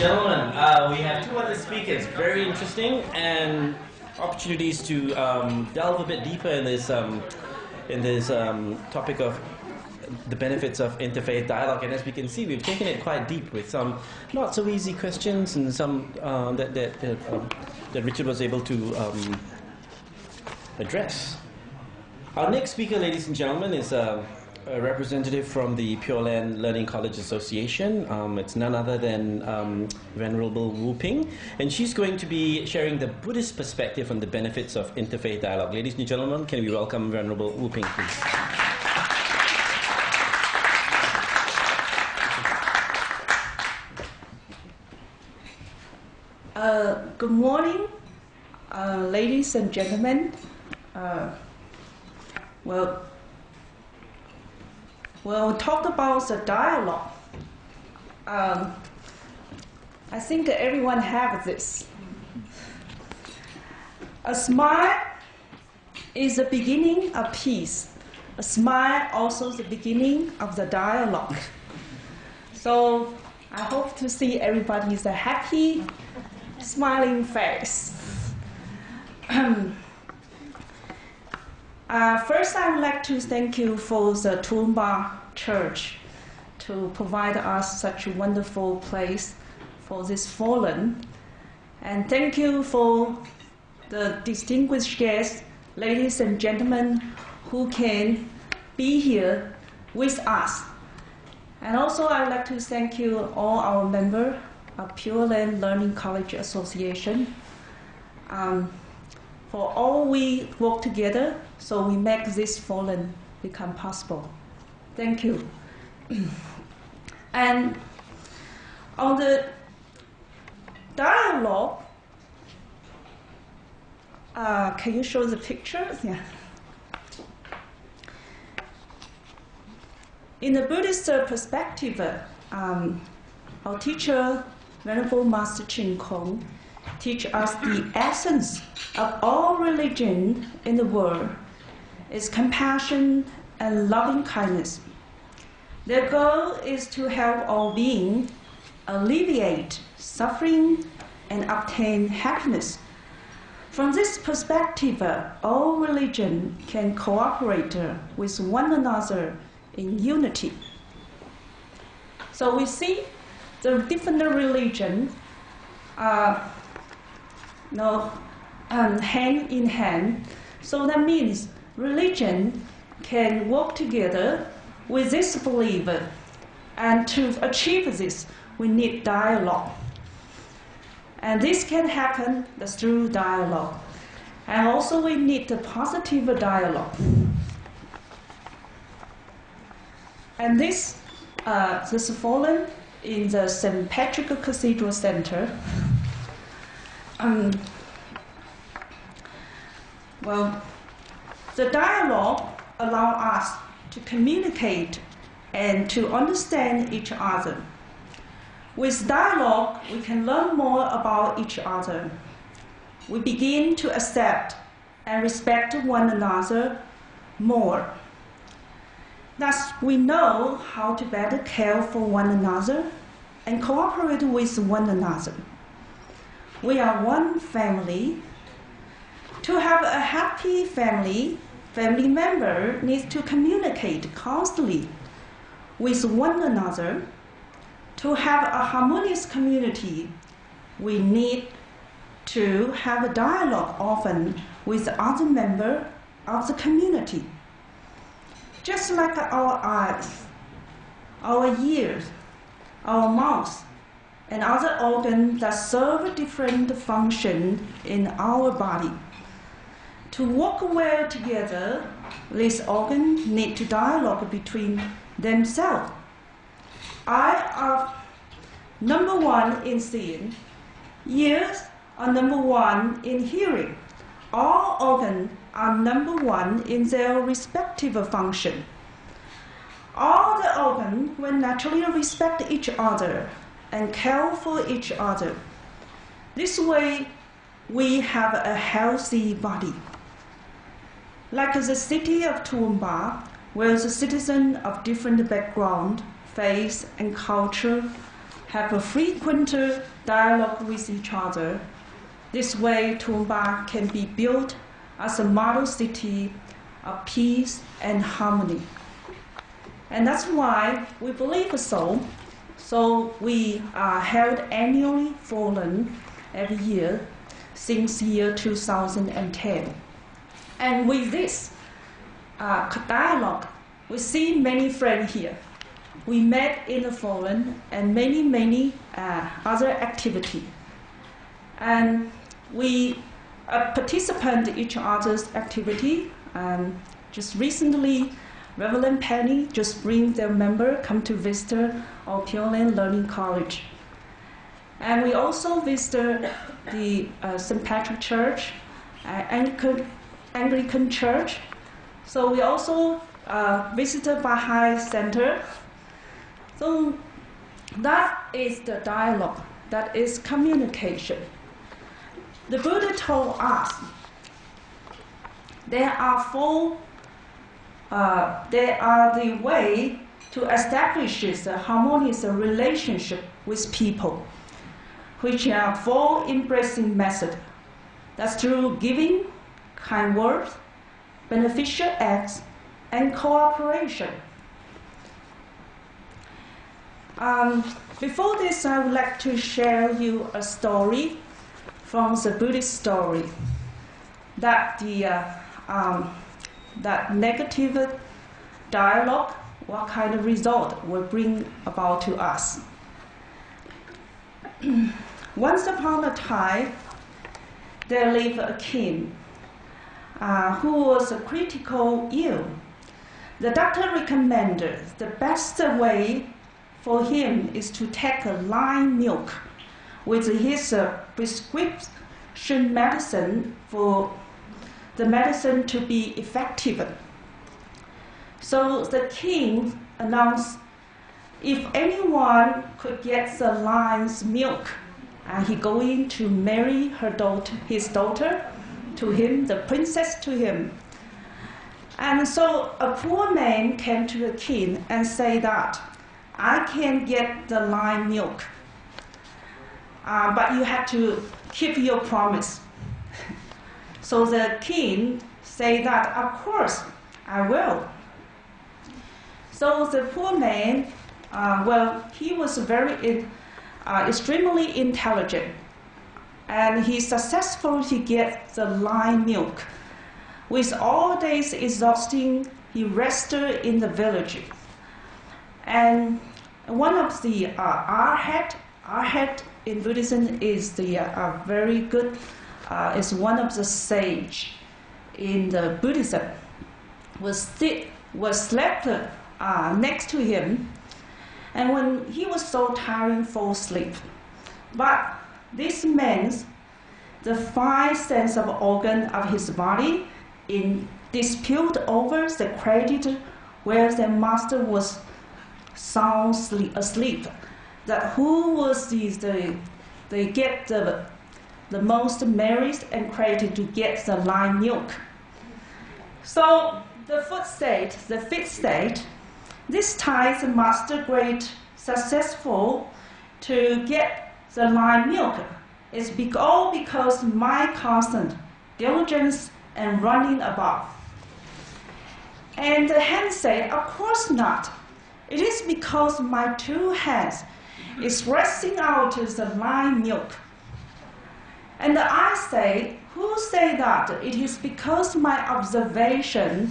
gentlemen, we have two other speakers, very interesting, and opportunities to delve a bit deeper in this topic of the benefits of interfaith dialogue. And as we can see, we've taken it quite deep with some not so easy questions and some that Richard was able to address. Our next speaker, ladies and gentlemen, is a representative from the Pure Land Learning College Association. It's none other than Venerable Wu Ping, and she's going to be sharing the Buddhist perspective on the benefits of interfaith dialogue. Ladies and gentlemen, can we welcome Venerable Wu Ping, please? Good morning, ladies and gentlemen. We'll talk about the dialogue. I think everyone has this. A smile is the beginning of peace. A smile also the beginning of the dialogue. So I hope to see everybody's a happy, smiling face. First, I would like to thank you for the Toowoomba Church to provide us such a wonderful place for this forum. And thank you for the distinguished guests, ladies and gentlemen, who can be here with us. And also, I would like to thank you all our members of Pure Land Learning College Association. For all we work together, so we make this forum become possible. Thank you. And on the dialogue, can you show the pictures? Yeah. In the Buddhist perspective, our teacher, Venerable Master Chin Kong, teach us the essence of all religion in the world is compassion and loving kindness. Their goal is to help all beings alleviate suffering and obtain happiness. From this perspective, all religion can cooperate with one another in unity. So we see the different religions hand in hand. So that means religion can work together with this belief. And to achieve this, we need dialogue. And this can happen through dialogue. And also we need a positive dialogue. And this forum in the St. Patrick Cathedral Center. The dialogue allows us to communicate and to understand each other. With dialogue, we can learn more about each other. We begin to accept and respect one another more. Thus, we know how to better care for one another and cooperate with one another. We are one family. To have a happy family, family member needs to communicate constantly with one another. To have a harmonious community, we need to have a dialogue often with other members of the community. Just like our eyes, our ears, our mouth, and other organs that serve different functions in our body. To work well together, these organs need to dialogue between themselves. Eyes are number one in seeing. Ears are number one in hearing. All organs are number one in their respective function. All the organs will naturally respect each other and care for each other. This way, we have a healthy body. Like the city of Toowoomba, where the citizens of different background, faith, and culture have a frequent dialogue with each other. This way, Tumba can be built as a model city of peace and harmony. And that's why we believe so. So we held annually forum every year since year 2010. And with this dialogue, we see many friends here. We met in the forum and many other activities. And we participate in each other's activity. Just recently, Reverend Penny just bring their member come to visit our Pure Land Learning College. And we also visit the St. Patrick Church, Anglican Church. So we also visited Baha'i Center. So that is the dialogue, that is communication. The Buddha told us there are the way to establish a harmonious relationship with people, which are four embracing methods. That's through giving, kind words, beneficial acts, and cooperation. Before this, I would like to share you a story from the Buddhist story that that negative dialogue, what kind of result will bring about to us. Once upon a time, there lived a king who was critical ill. The doctor recommended the best way for him is to take lime milk with his prescription medicine for the medicine to be effective. So the king announced if anyone could get the lime's milk, he going to marry his daughter to him, the princess to him. And so a poor man came to the king and said that, I can get the lime milk, but you have to keep your promise. So the king said that, of course, I will. So the poor man, he was very extremely intelligent, and he successfully get the lime milk. With all days exhausting, he rested in the village. And one of the arhat in Buddhism is the very good, is one of the sage in the Buddhism, was slept next to him, and when he was so tired, fall asleep. But this man's the five sense of organ of his body in dispute over the credit where the master was sound asleep, that who was they get the most merit and credit to get the lime milk. So the fifth state, this time the master great successful to get the lime milk is all because my constant diligence and running about. And the hand said, of course not. It is because my two hands is pressing out the lime milk. And I say, who say that? It is because my observation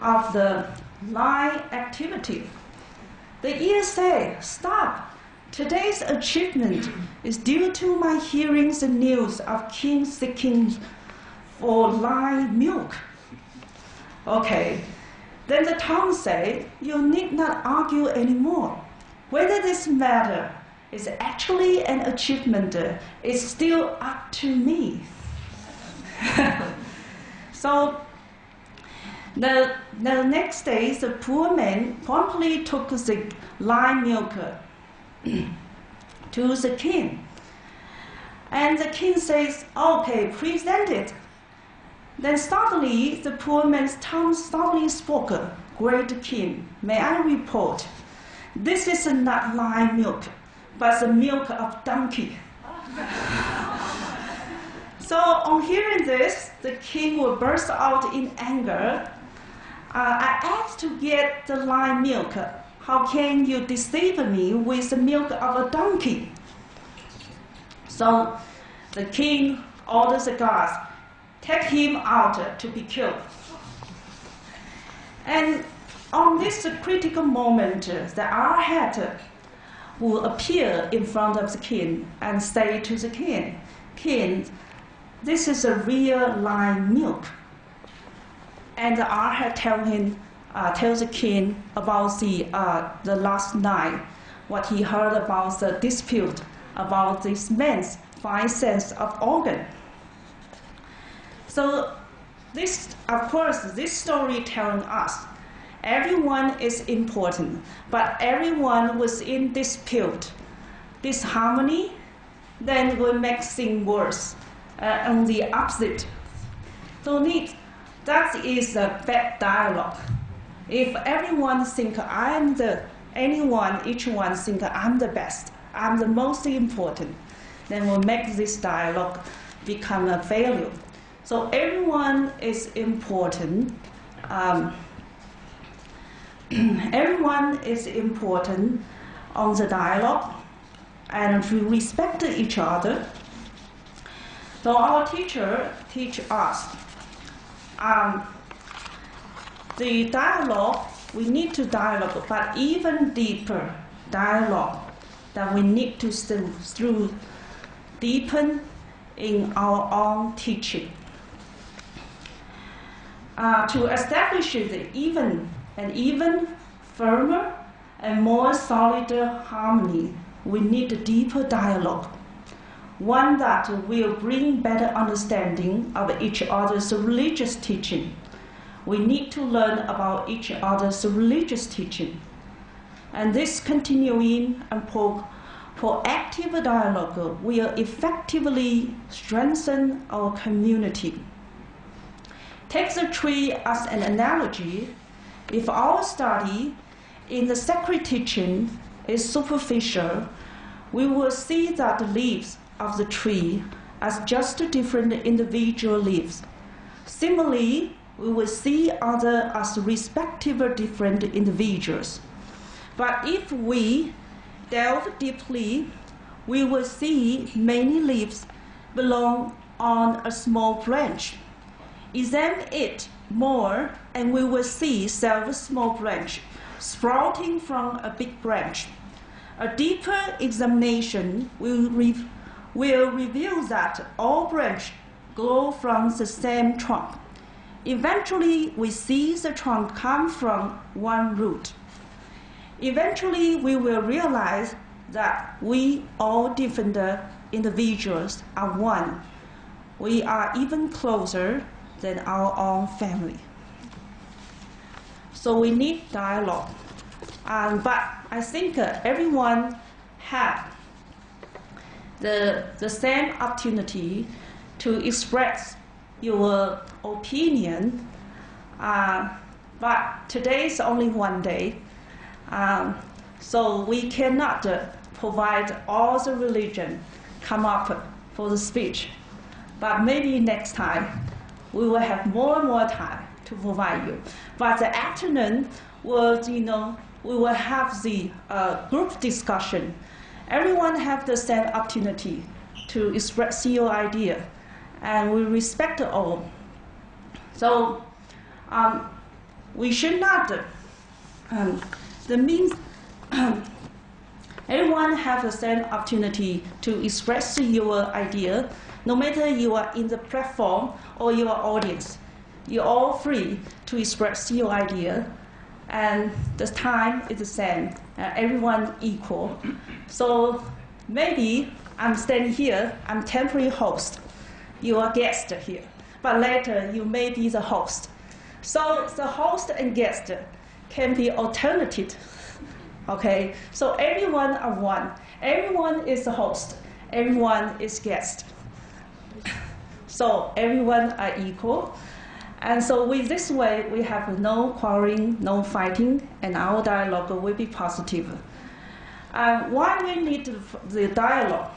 of the lime activity. The ears say, stop. Today's achievement is due to my hearing the news of king seeking for lime milk. Okay. Then the tongue say, you need not argue anymore. Whether this matter is actually an achievement is still up to me. So the next day, the poor man promptly took the lime milk to the king. And the king says, okay, present it. Then suddenly, the poor man's tongue suddenly spoke, great king, may I report this is not lion milk, but the milk of donkey. So on hearing this, the king will burst out in anger. I asked to get the lion milk. How can you deceive me with the milk of a donkey? So the king orders the guards, take him out to be killed. And on this critical moment, the arhat will appear in front of the king and say to the king, King, this is a real lion milk. And the arhat tells the king about the last night, what he heard about the dispute about this man's 5 sense of organ. So this, of course, this story telling us everyone is important, but everyone was in dispute, disharmony, then will make things worse, on the opposite. So that is a bad dialogue. If everyone think each one think I'm the best, I'm the most important, then will make this dialogue become a failure. So everyone is important. Everyone is important on the dialogue, and to respect each other. So our teacher teach us the dialogue, we need to dialogue, but even deeper dialogue that we need to deepen in our own teaching. To establish an even firmer and more solid harmony, we need a deeper dialogue, one that will bring better understanding of each other's religious teaching. We need to learn about each other's religious teaching. And this continuing and proactive dialogue will effectively strengthen our community. Take the tree as an analogy. If our study in the sacred teaching is superficial, we will see that the leaves of the tree as just different individual leaves. Similarly, we will see others as respective different individuals. But if we delve deeply, we will see many leaves belong on a small branch. Examine it more, and we will see several small branches sprouting from a big branch. A deeper examination will reveal that all branches grow from the same trunk. Eventually, we see the trunk come from one root. Eventually, we will realize that we all different individuals are one. We are even closer than our own family. So we need dialogue. But I think everyone have the same opportunity to express your opinion. But today is only one day. So we cannot provide all the religion come up for the speech. But maybe next time we will have more and more time to provide you. But the afternoon was, we will have the group discussion. Everyone have the same opportunity to express your idea, and we respect all. So we should not, everyone have the same opportunity to express your idea, no matter you are in the platform or your audience. You're all free to express your idea, and the time is the same. Everyone equal. So maybe I'm standing here, I'm temporary host. You are guest here, but later you may be the host. So the host and guest can be alternated. Okay, so everyone are one. Everyone is the host. Everyone is guest. So everyone are equal. And so with this way, we have no quarreling, no fighting, and our dialogue will be positive. Why we need the dialogue?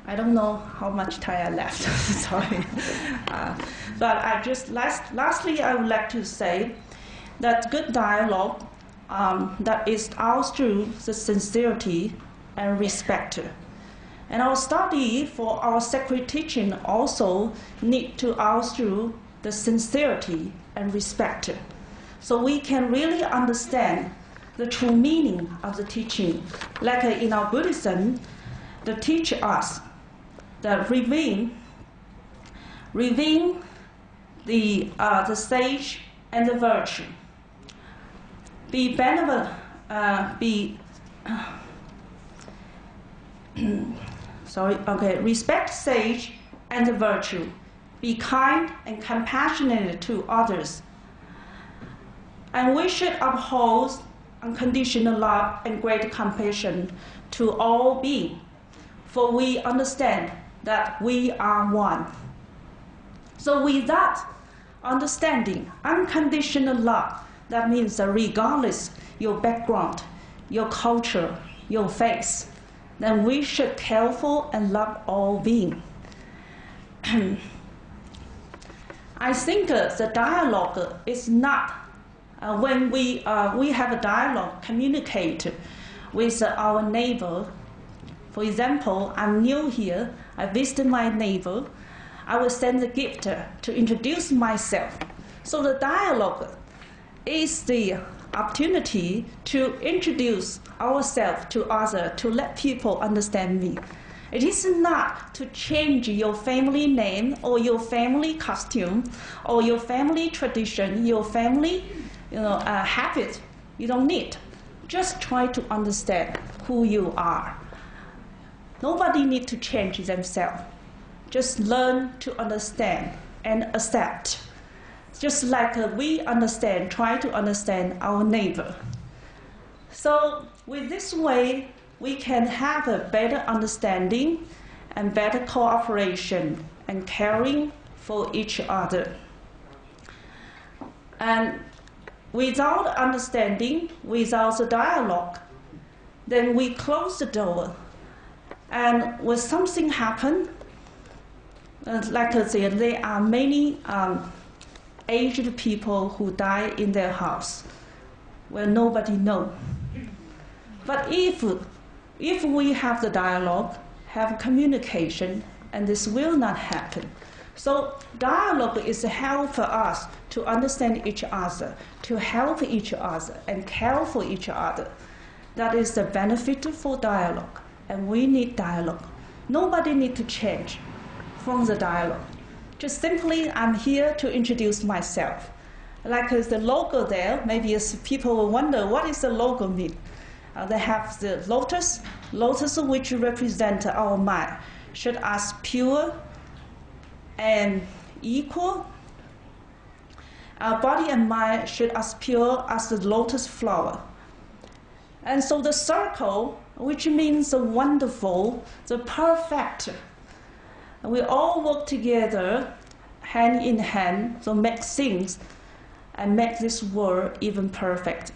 I don't know how much time I left, sorry. But I just, lastly, I would like to say that good dialogue that is ours through the sincerity and respect. And our study for our sacred teaching also need to ours through the sincerity and respect. So we can really understand the true meaning of the teaching. Like in our Buddhism, they teach us that reveal the sage and the virtue. Be benevolent, respect sage and the virtue. Be kind and compassionate to others. And we should uphold unconditional love and great compassion to all beings, for we understand that we are one. So with that understanding, unconditional love, that means that regardless your background, your culture, your faith, then we should care for and love all beings. I think the dialogue is not, when we have a dialogue, communicate with our neighbor. For example, I'm new here, I visit my neighbor, I will send a gift to introduce myself. So the dialogue is the opportunity to introduce ourselves to others, to let people understand me. It is not to change your family name or your family costume or your family tradition, your family habit. You don't need. Just try to understand who you are. Nobody needs to change themselves. Just learn to understand and accept. Just like we understand, try to understand our neighbor. So with this way, we can have a better understanding and better cooperation and caring for each other. And without understanding, without the dialogue, then we close the door. And when something happens, like I said, there are many aged people who die in their house where nobody knows. But if we have the dialogue, have communication, and this will not happen. So dialogue is to help us to understand each other, to help each other, and care for each other. That is the benefit for dialogue, and we need dialogue. Nobody needs to change from the dialogue. Just simply, I'm here to introduce myself. Like the logo there, maybe people will wonder, what is the logo mean? They have the lotus which represent our mind, should us pure and equal. Our body and mind should us pure as the lotus flower. And so the circle, which means the wonderful, the perfect. We all work together, hand in hand, to make things and make this world even perfect.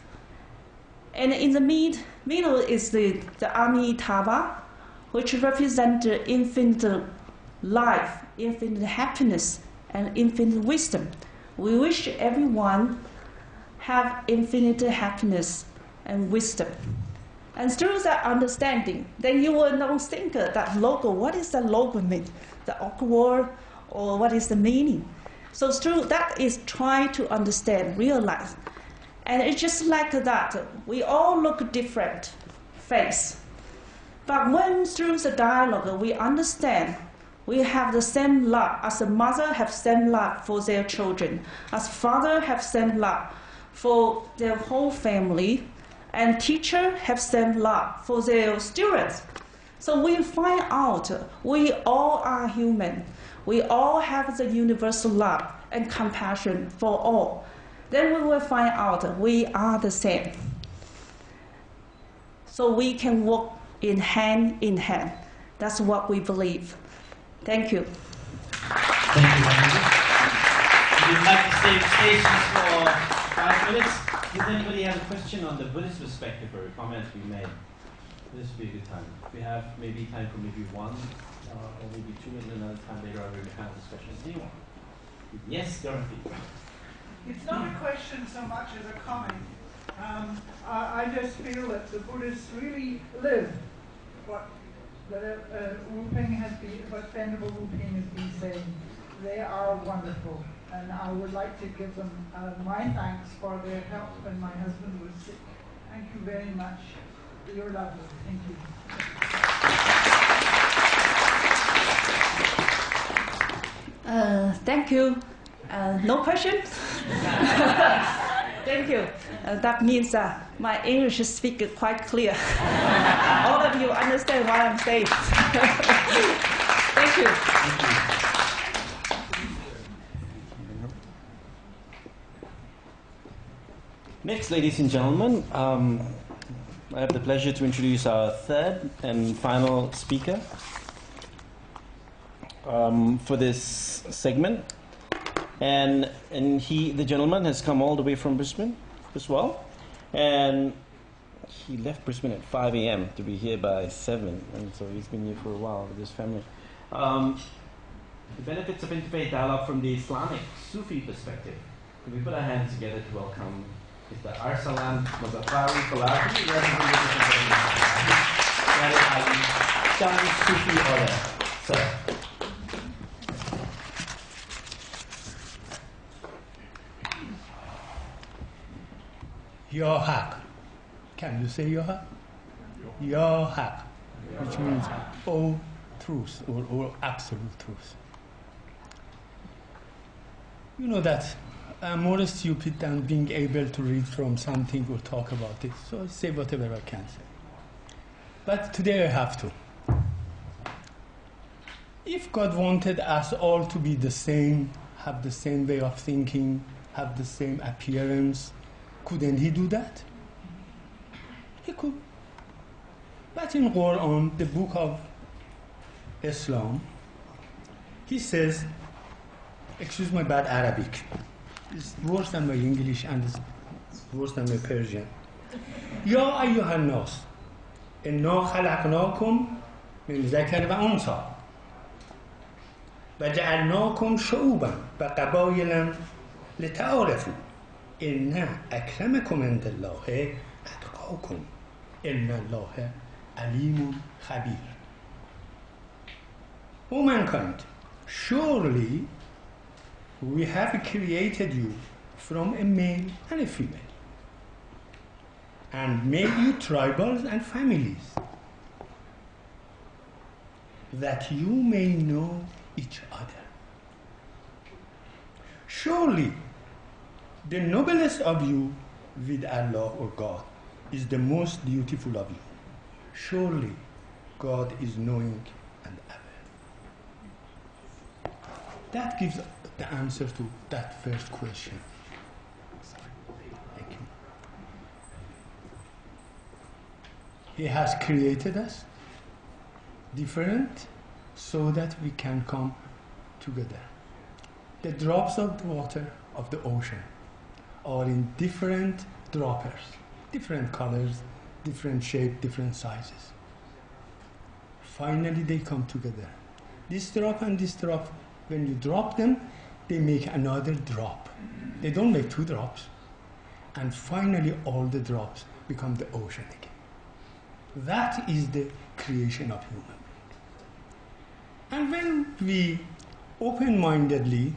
And in the middle is the Amitabha, which represents infinite life, infinite happiness, and infinite wisdom. We wish everyone have infinite happiness and wisdom. And through that understanding, then you will not think that logo, what does the logo mean? The awkward, or what is the meaning? So through that is try to understand, realize. And it's just like that. We all look different face. But when through the dialogue we understand, we have the same love, as a mother have same love for their children, as father have same love for their whole family, and teacher have same love for their students. So we find out we all are human. We all have the universal love and compassion for all. Then we will find out we are the same. So we can work in hand. That's what we believe. Thank you. Thank you. We'd like to save stations for 5 minutes. Does anybody have a question on the Buddhist perspective or a comment to be made? This would be a good time. We have maybe time for maybe one or maybe two, and another time later on we will have discussion. Anyone? Yes, Dorothy. It's not a question so much as a comment. I just feel that the Buddhists really live what Wu Ping has been, what Venerable Wu Ping has been saying. They are wonderful, and I would like to give them my thanks for their help when my husband was sick. Thank you very much. You're lovely. Thank you. Thank you. No question? Thank you. That means my English speak quite clear. All of you understand what I'm saying. Thank you. Next, ladies and gentlemen, I have the pleasure to introduce our third and final speaker for this segment. And the gentleman has come all the way from Brisbane as well. And he left Brisbane at 5 a.m. to be here by 7. And so he's been here for a while with his family. The benefits of interfaith dialogue from the Islamic Sufi perspective. Can we put our hands together to welcome Mr. Arsalan Mozaffari Falafi, representing Sufi order. Sir. Your haq. Can you say your haq? Your haq, which means all truth or absolute truth. You know that I'm more stupid than being able to read from something or talk about it, so I say whatever I can say. But today I have to. If God wanted us all to be the same, have the same way of thinking, have the same appearance, couldn't he do that? He could. But in Quran, the book of Islam, he says, excuse my bad Arabic, it's worse than my English and it's worse than my Persian. Ya ayyuhan nas, inna khalaqnakum min zakar wa unsa, wa ja'alnakum shu'uban wa qaba'ilan lita'arafu. Inna akramakum indallahi atqakum. Inna Allaha alimun khabir. O mankind, surely we have created you from a male and a female and made you tribals and families that you may know each other. Surely the noblest of you with Allah or God is the most beautiful of you. Surely God is knowing and aware. That gives the answer to that first question. Thank you. He has created us different so that we can come together. The drops of the water of the ocean are in different droppers, different colors, different shape, different sizes. Finally they come together. This drop and this drop, when you drop them, they make another drop. They don't make two drops. And finally all the drops become the ocean again. That is the creation of human being. And when we open-mindedly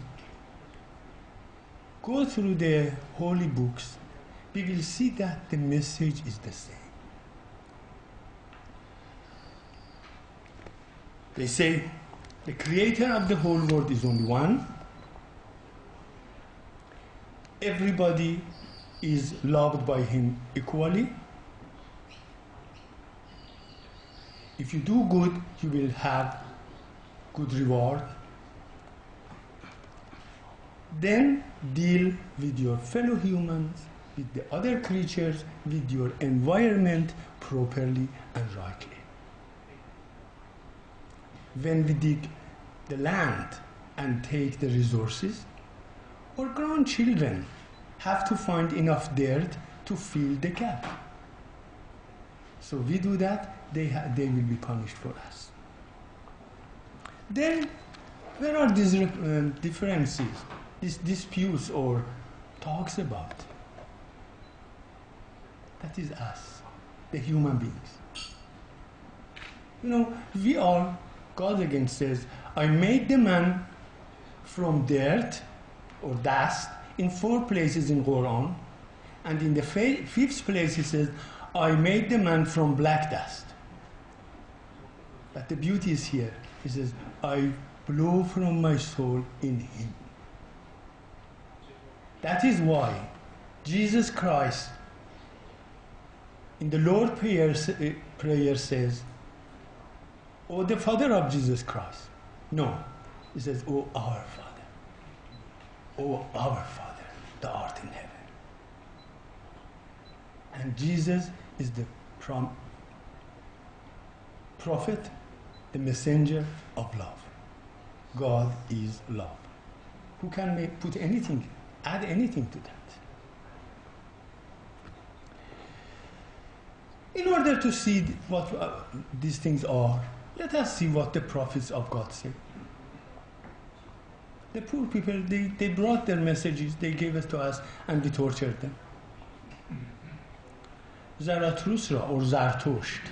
go through the holy books, we will see that the message is the same. They say the creator of the whole world is only one. Everybody is loved by him equally. If you do good, you will have good reward. Then deal with your fellow humans, with the other creatures, with your environment properly and rightly. When we dig the land and take the resources, Our grandchildren have to find enough dirt to fill the gap. So we do that, they will be punished for us. Then, where are these differences, these disputes or talks about? That is us, the human beings. You know, we all, God again says, I made the man from dirt or dust in 4 places in Quran, and in the 5th place he says, I made the man from black dust. But the beauty is here. He says, I blow from my soul in him. That is why Jesus Christ in the Lord's prayer says, "Oh, the Father of Jesus Christ." No, he says, "Oh, our Father. Oh, our Father, that art in heaven." And Jesus is the prophet, the messenger of love. God is love. Who can put anything, add anything to that? In order to see what these things are, let us see what the prophets of God say. The poor people, they brought their messages, they gave it to us, and we tortured them. Zarathustra or Zartosht,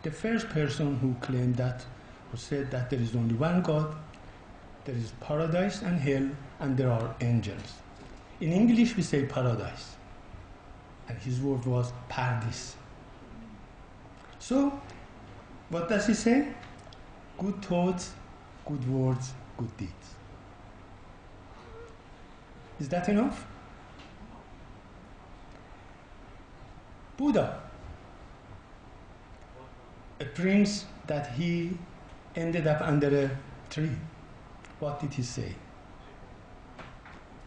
the first person who claimed that, or said that there is only one God, there is paradise and hell, and there are angels. In English we say paradise, and his word was paradis. So, what does he say? Good thoughts, good words, good deeds. Is that enough? Buddha, a prince that he ended up under a tree. What did he say?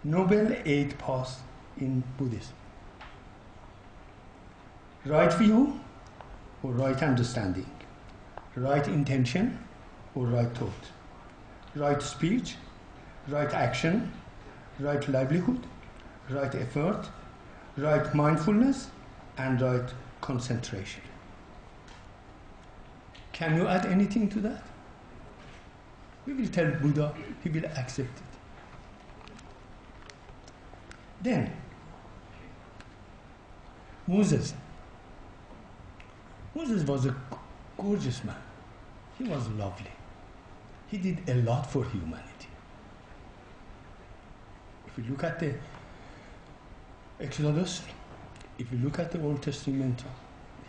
Noble 8 paths in Buddhism. Right view or right understanding. Right intention or right thought. Right speech, right action, right livelihood, right effort, right mindfulness, and right concentration. Can you add anything to that? We will tell Buddha, he will accept it. Then, Moses. Moses was a gorgeous man. He was lovely. He did a lot for humanity. If you look at the Exodus, if you look at the Old Testament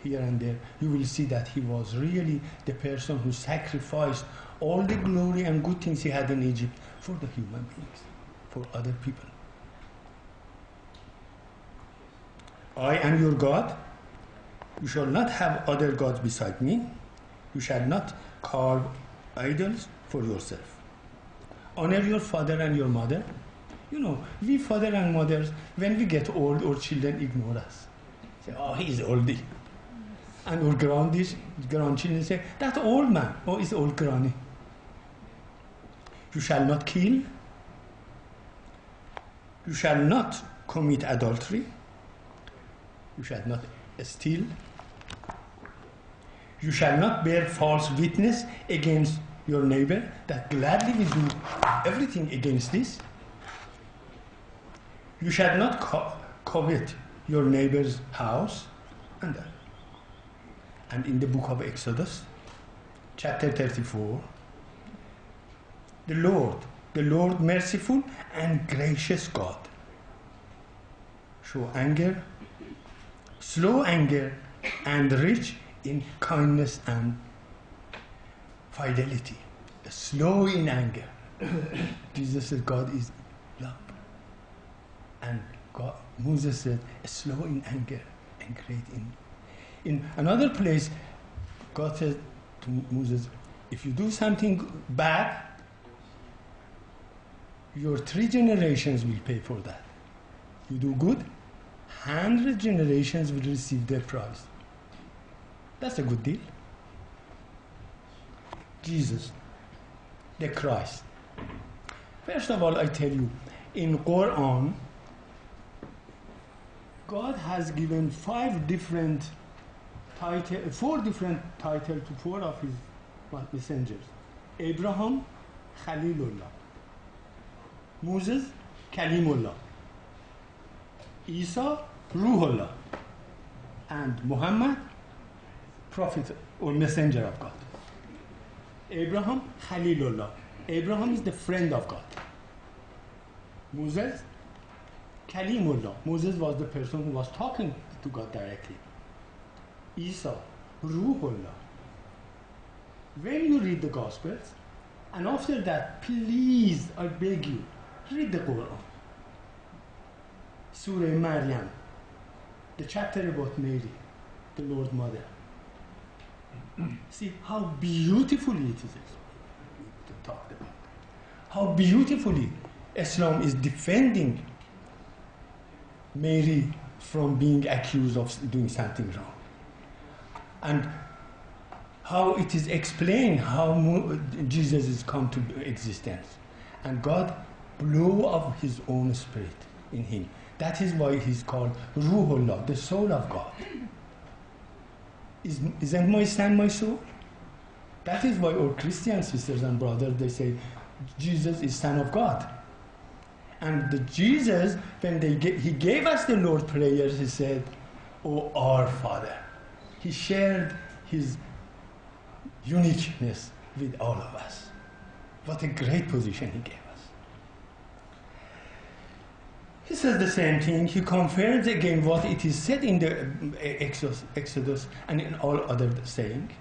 here and there, you will see that he was really the person who sacrificed all the glory and good things he had in Egypt for the human beings, for other people. I am your God. You shall not have other gods beside me. You shall not carve idols for yourself. Honor your father and your mother. You know, we father and mothers, when we get old, our children ignore us. Say, oh, he's oldie. And our grandchildren say, that old man, oh, he's old granny. You shall not kill. You shall not commit adultery. You shall not steal. You shall not bear false witness against your neighbor. That gladly we do everything against this. You shall not covet your neighbor's house. And in the book of Exodus, chapter 34, the Lord merciful and gracious God, slow anger, and rich in kindness and fidelity. Slow in anger. Jesus said God is love. And Moses said, slow in anger and great in another place, God said to Moses, if you do something bad, your 3 generations will pay for that. You do good, 100 generations will receive their prize. That's a good deal. Jesus, the Christ. First of all, I tell you, in Quran, God has given four different titles to four of his messengers. Abraham, Khalilullah. Moses, Kalimullah. Isa, Ruhullah. And Muhammad, prophet or messenger of God. Abraham, Khalilullah. Abraham is the friend of God. Moses, Kalimullah. Moses was the person who was talking to God directly. Isa, Ruhullah. When you read the Gospels, and after that, please, I beg you, read the Quran. Surah Maryam, the chapter about Mary, the Lord Mother. See how beautifully it is talked about. How beautifully Islam is defending Mary from being accused of doing something wrong. And how it is explained how Jesus is come to existence. And God blew up his own spirit in him. That is why he's called Ruhullah, the soul of God. Isn't my son my soul? That is why our Christian sisters and brothers, they say Jesus is Son of God. And the Jesus, when he gave us the Lord prayers, he said, "O our Father." He shared his uniqueness with all of us. What a great position he gave us. He says the same thing. He confirms again what it is said in the Exodus and in all other sayings.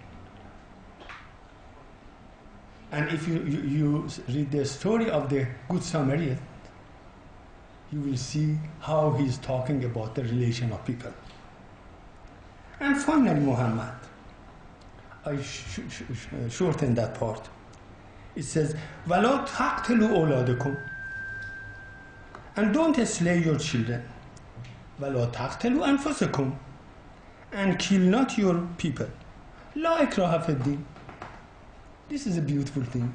And if you read the story of the Good Samaritan, you will see how he's talking about the relation of people. And finally, Muhammad. I shorten that part. It says, وَلَا تَقْتُلُوا أَوْلَادَكُمْ. And don't slay your children. وَلَا تَقْتُلُوا أَنفُسَكُمْ. And kill not your people. لَا إِكْرَاهَ فِي الدِّينِ. This is a beautiful thing.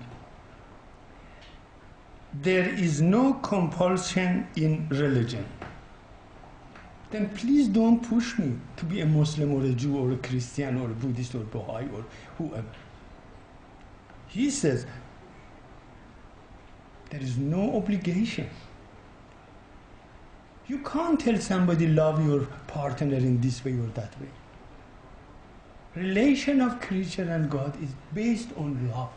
There is no compulsion in religion. Then please don't push me to be a Muslim or a Jew or a Christian or a Buddhist or Baha'i or whoever. He says there is no obligation. You can't tell somebody love your partner in this way or that way. Relation of creature and God is based on love.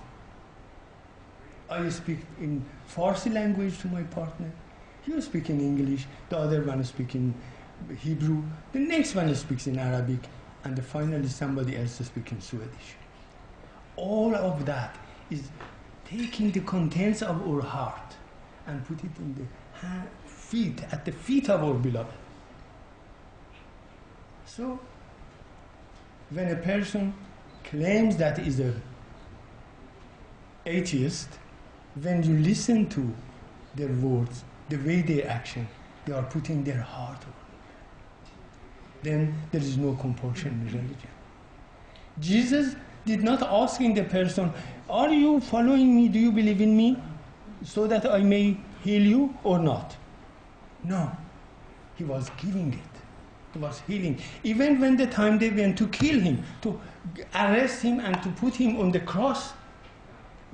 I speak in Farsi language to my partner. You speak in English. The other one speaks in Hebrew. The next one speaks in Arabic. And finally somebody else speaks in Swedish. All of that is taking the contents of our heart and put it in the feet, at the feet of our beloved. So, when a person claims that is an atheist, when you listen to their words, the way they action, they are putting their heart on it. Then there is no compulsion in religion. Jesus did not ask the person, are you following me, do you believe in me, so that I may heal you or not? No, he was giving it. He was healing. Even when the time they went to kill him, to arrest him and to put him on the cross,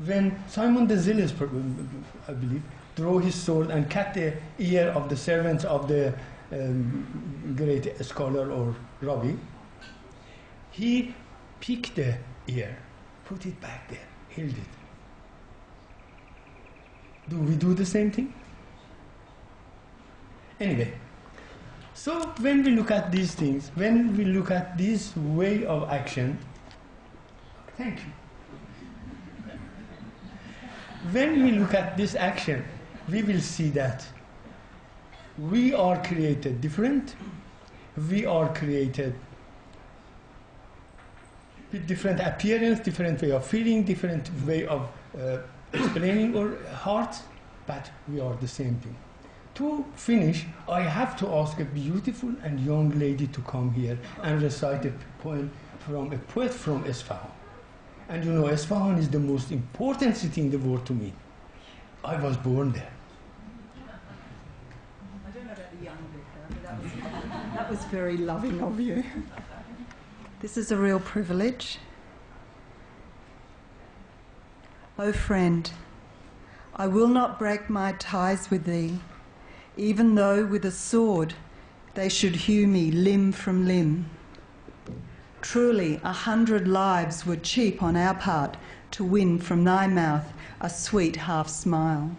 when Simon the Zealous, I believe, drew his sword and cut the ear of the servants of the great scholar or rabbi, he picked the ear, put it back there, healed it. Do we do the same thing? Anyway, so when we look at these things, when we look at this way of action, thank you. When we look at this action, we will see that we are created different. We are created with different appearance, different way of feeling, different way of explaining our hearts, but we are the same thing. To finish, I have to ask a beautiful and young lady to come here and recite a poem from a poet from Isfahan. And you know, Isfahan is the most important city in the world to me. I was born there. That was very loving of you. This is a real privilege. O friend, I will not break my ties with thee, even though with a sword they should hew me limb from limb. Truly 100 lives were cheap on our part to win from thy mouth a sweet half smile.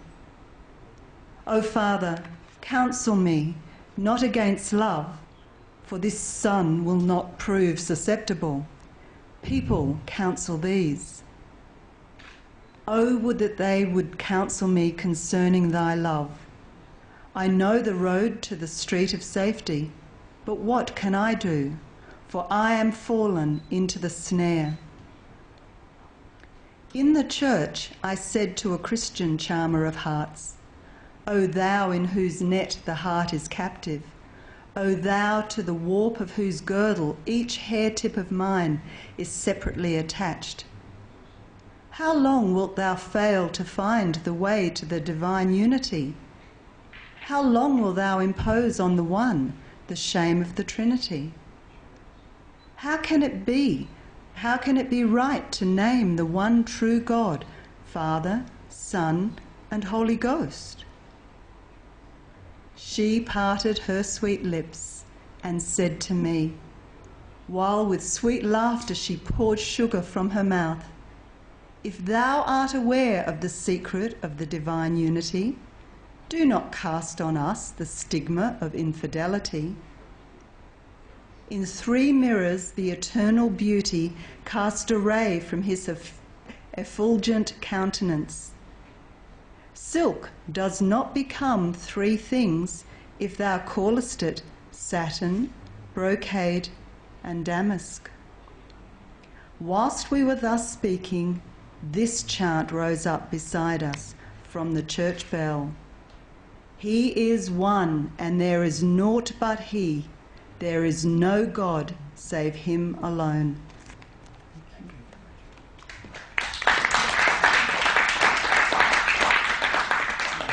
O Father, counsel me, not against love, for this son will not prove susceptible. People counsel these. Oh, would that they would counsel me concerning thy love. I know the road to the street of safety, but what can I do? For I am fallen into the snare. In the church I said to a Christian charmer of hearts, O thou in whose net the heart is captive, O thou to the warp of whose girdle each hair tip of mine is separately attached. How long wilt thou fail to find the way to the divine unity? How long wilt thou impose on the one the shame of the Trinity? How can it be right to name the one true God, Father, Son, and Holy Ghost? She parted her sweet lips and said to me, while with sweet laughter she poured sugar from her mouth, if thou art aware of the secret of the divine unity, do not cast on us the stigma of infidelity. In 3 mirrors the eternal beauty cast a ray from his effulgent countenance. Silk does not become 3 things if thou callest it satin, brocade, and damask. Whilst we were thus speaking, this chant rose up beside us from the church bell. He is one, and there is naught but he. There is no God save him alone.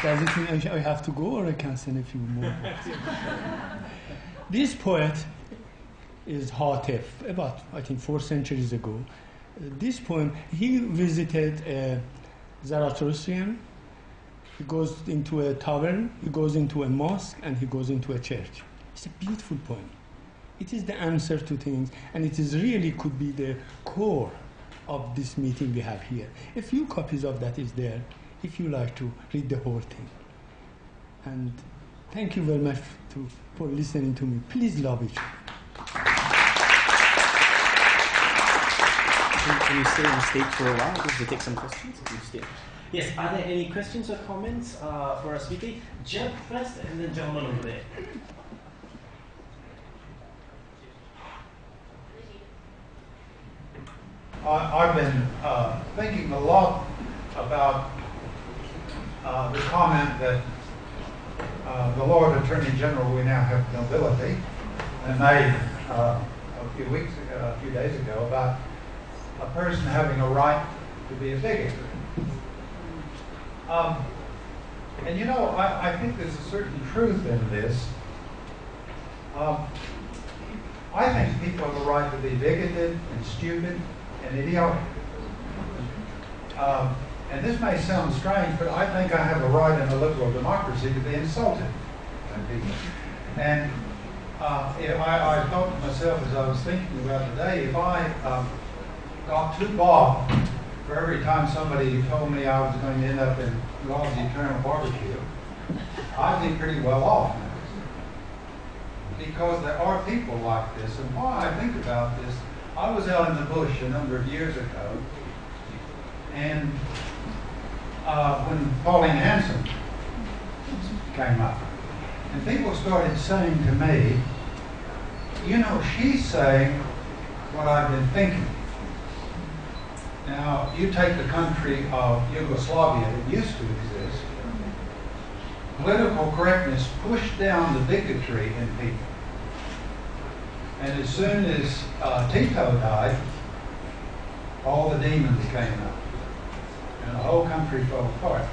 Does it mean I have to go, or I can send a few more? This poet is Hatef, about, I think, 4 centuries ago. This poem, he visited a Zoroastrian. He goes into a tavern, he goes into a mosque, and he goes into a church. It's a beautiful poem. It is the answer to things, and it is really could be the core of this meeting we have here. A few copies of that is there, if you like to read the whole thing. And thank you very much for listening to me. Please love each other. Can you stay on stage for a while just to take some questions? Yes, are there any questions or comments for our speaker? Jeb first, and then gentleman over there. I've been thinking a lot about the comment that the Lord Attorney General, we now have nobility, and made a few days ago about a person having a right to be a bigot. And you know, I think there's a certain truth in this. I think people have a right to be bigoted and stupid and idiotic. And this may sound strange, but I think I have a right in a liberal democracy to be insulted by people. And I thought to myself as I was thinking about today, if I got too bogged for every time somebody told me I was going to end up in God's eternal barbecue, I'd be pretty well off. Because there are people like this. And why I think about this, I was out in the bush a number of years ago, and when Pauline Hanson came up, and people started saying to me, you know, she's saying what I've been thinking. Now, you take the country of Yugoslavia that used to exist, political correctness pushed down the bigotry in people. And as soon as Tito died, all the demons came up, and the whole country fell apart.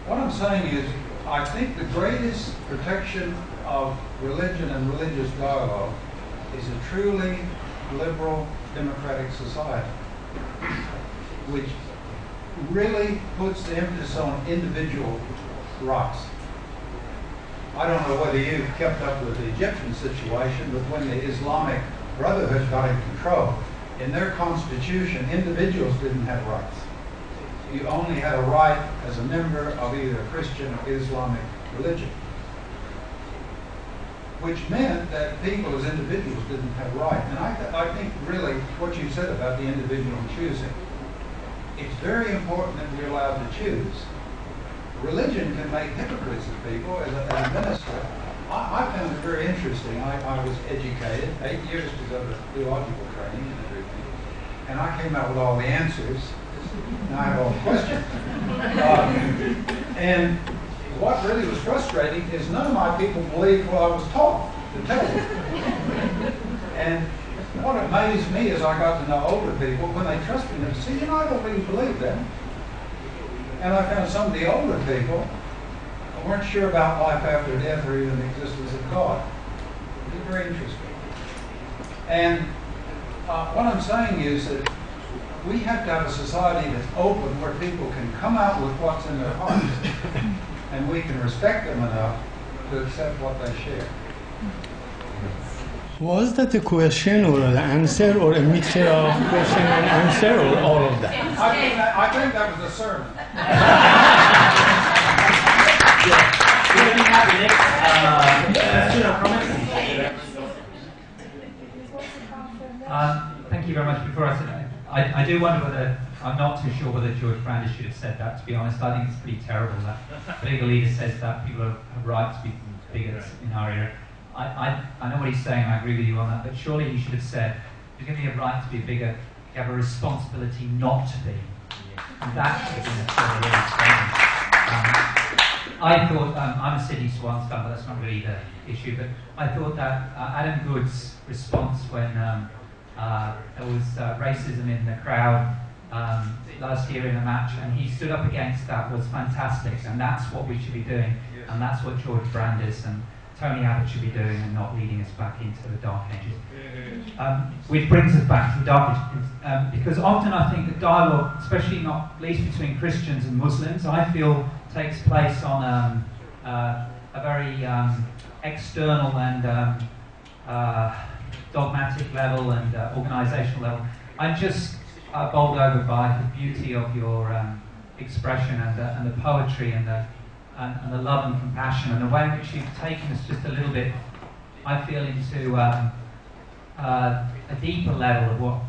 What I'm saying is, I think the greatest protection of religion and religious dialogue is a truly liberal democratic society, which really puts the emphasis on individual rights. I don't know whether you've kept up with the Egyptian situation, but when the Islamic Brotherhood got in control, in their constitution, individuals didn't have rights. You only had a right as a member of either Christian or Islamic religion, which meant that people as individuals didn't have rights. And I think really what you said about the individual choosing, it's very important that we're allowed to choose. Religion can make hypocrites of people. As a minister, I found it very interesting. I was educated, 8 years to go to theological training and everything, and I came out with all the answers. Now I have all the questions. And what really was frustrating is none of my people believed what I was taught to tell them. And what amazed me as I got to know older people, when they trusted me, they said, you know, I don't really believe that. And I found some of the older people weren't sure about life after death or even the existence of God. It was very interesting. And what I'm saying is that we have to have a society that's open where people can come out with what's in their hearts and we can respect them enough to accept what they share. Was that a question or an answer or a mixture of question and answer or all of that? I think that was a sermon. We're going to have the next thank you very much. Before I said I do wonder whether, I'm not too sure whether George Brandes should have said that, to be honest. I think it's pretty terrible that a political leader says that people have right to be bigots in our era. I know what he's saying, I agree with you on that, but surely he should have said, if you're going to have a right to be a bigot, you have a responsibility not to be. And that should have been a really statement. I thought, I'm a Sydney Swans fan, but that's not really the issue, but I thought that Adam Good's response when there was racism in the crowd last year in a match, and he stood up against that, was fantastic, and that's what we should be doing, and that's what George Brandes and Tony Abbott should be doing, and not leading us back into the dark ages. Which brings us back to the dark ages, because often I think the dialogue, especially not least between Christians and Muslims, I feel takes place on a very external and dogmatic level and organisational level. I'm just bowled over by the beauty of your expression and the poetry and the love and compassion and the way in which you've taken us just a little bit, I feel, into a deeper level of what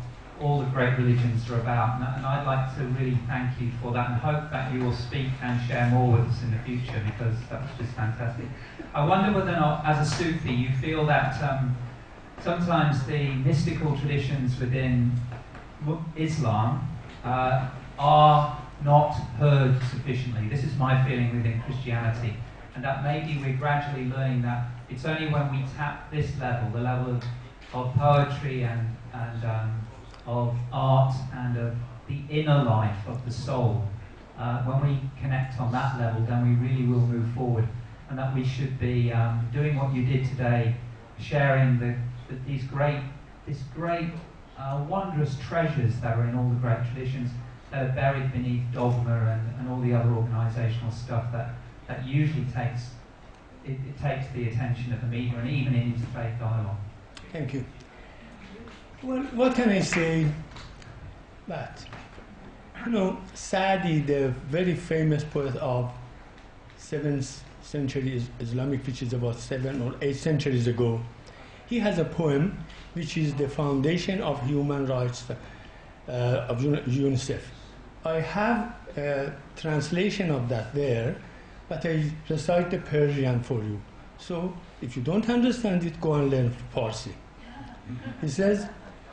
all the great religions are about. And I'd like to really thank you for that and hope that you will speak and share more with us in the future, because that was just fantastic. I wonder whether or not, as a Sufi, you feel that sometimes the mystical traditions within Islam are not heard sufficiently. This is my feeling within Christianity, and that maybe we're gradually learning that it's only when we tap this level, the level of poetry and of art and of the inner life of the soul, when we connect on that level, then we really will move forward, and that we should be doing what you did today, sharing these great wondrous treasures that are in all the great traditions that are buried beneath dogma and all the other organisational stuff that usually takes the attention of the media and even in interfaith dialogue. Thank you. Well, what can I say? But, Sa'di, the very famous poet of 7th century Islamic, which is about 7 or 8 centuries ago, he has a poem which is the foundation of human rights of UNICEF. I have a translation of that there, but I recite the Persian for you. So if you don't understand it, go and learn Farsi. He says,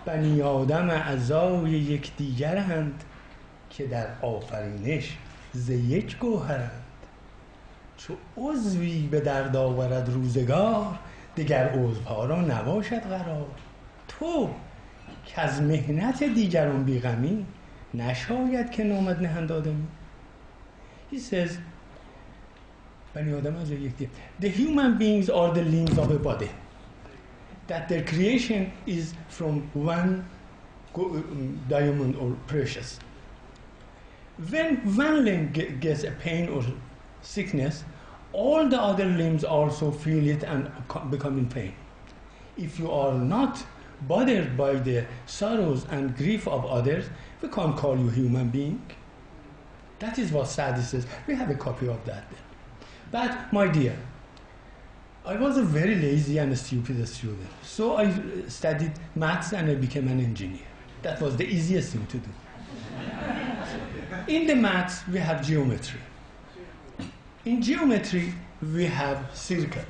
بنی آدم اعضای یکدیگرند که در آفرینش ز یک گوهرند چو عضوی به درد آورد روزگار دیگر عضوها را نباشد قرار تو که از محنت دیگران بیغمی نشاید که نامت نهند آدمی. He says, بنی آدم از یکدیگر. The human beings are the limbs of a body. That their creation is from one diamond or precious. When one limb gets a pain or sickness, all the other limbs also feel it and become in pain. If you are not bothered by the sorrows and grief of others, we can't call you human being. That is what Sadi says. We have a copy of that there. But, my dear, I was a very lazy and stupid student. So I studied maths and I became an engineer. That was the easiest thing to do. In the maths, we have geometry. In geometry, we have circle.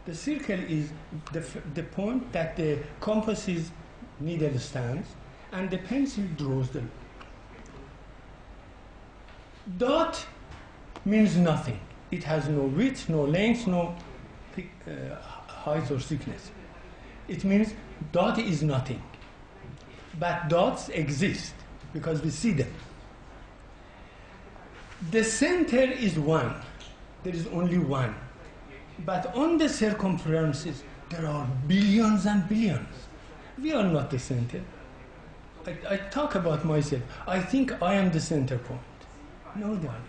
The circle is the point that the compas's needle stands and the pencil draws the line. Dot means nothing. It has no width, no length, no height or thickness. It means dot is nothing. But dots exist because we see them. The center is one. There is only one. But on the circumferences, there are billions and billions. We are not the center. I talk about myself. I think I am the center point. No, darling.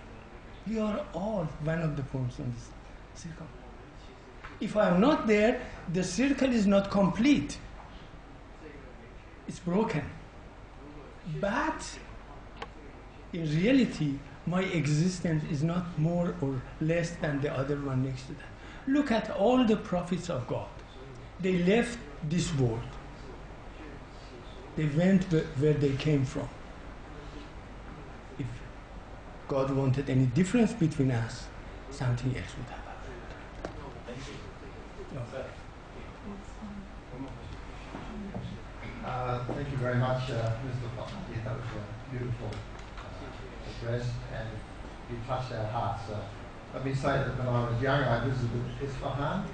We are all one of the points on this circle. If I am not there, the circle is not complete. It's broken. But in reality, my existence is not more or less than the other one next to that. Look at all the prophets of God. They left this world. They went where they came from. If God wanted any difference between us, something else would have happened. Thank you very much, Mr. Foxy. That was a beautiful address, and you touched our hearts. Let me say that when I was young, I visited Isfahan,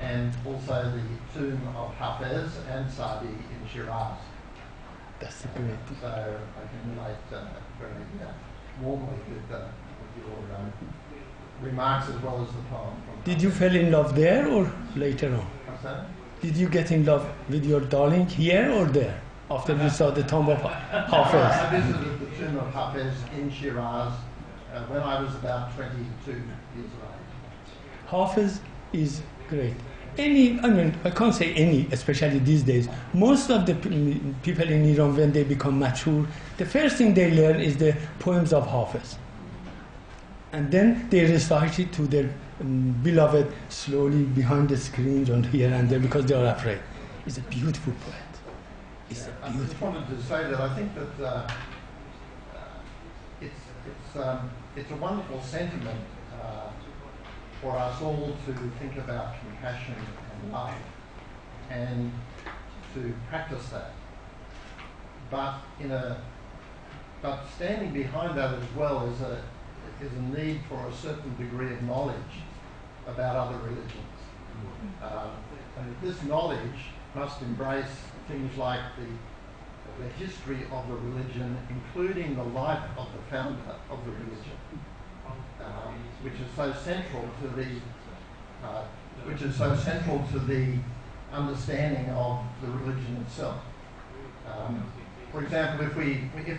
and also the tomb of Hafez and Sadi in Shiraz. That's the great thing. So I can relate very warmly with your remarks as well as the poem. Did you fall in love there or later on? What's that? Did you get in love with your darling here or there after you saw the tomb of Hafez? I visited the tomb of Hafez in Shiraz when I was about 22 years of age. Hafez is great. I can't say any, especially these days. Most of the people in Iran, when they become mature, the first thing they learn is the poems of Hafez. And then they recite it to their beloved slowly behind the screens and here and there because they are afraid. It's a beautiful poet. It's a beautiful. I just wanted to say that I think that it's a wonderful sentiment for us all to think about compassion and love and to practice that. But standing behind that as well is a need for a certain degree of knowledge about other religions. And this knowledge must embrace things like the history of the religion, including the life of the founder of the religion, which is so central to the understanding of the religion itself. For example, if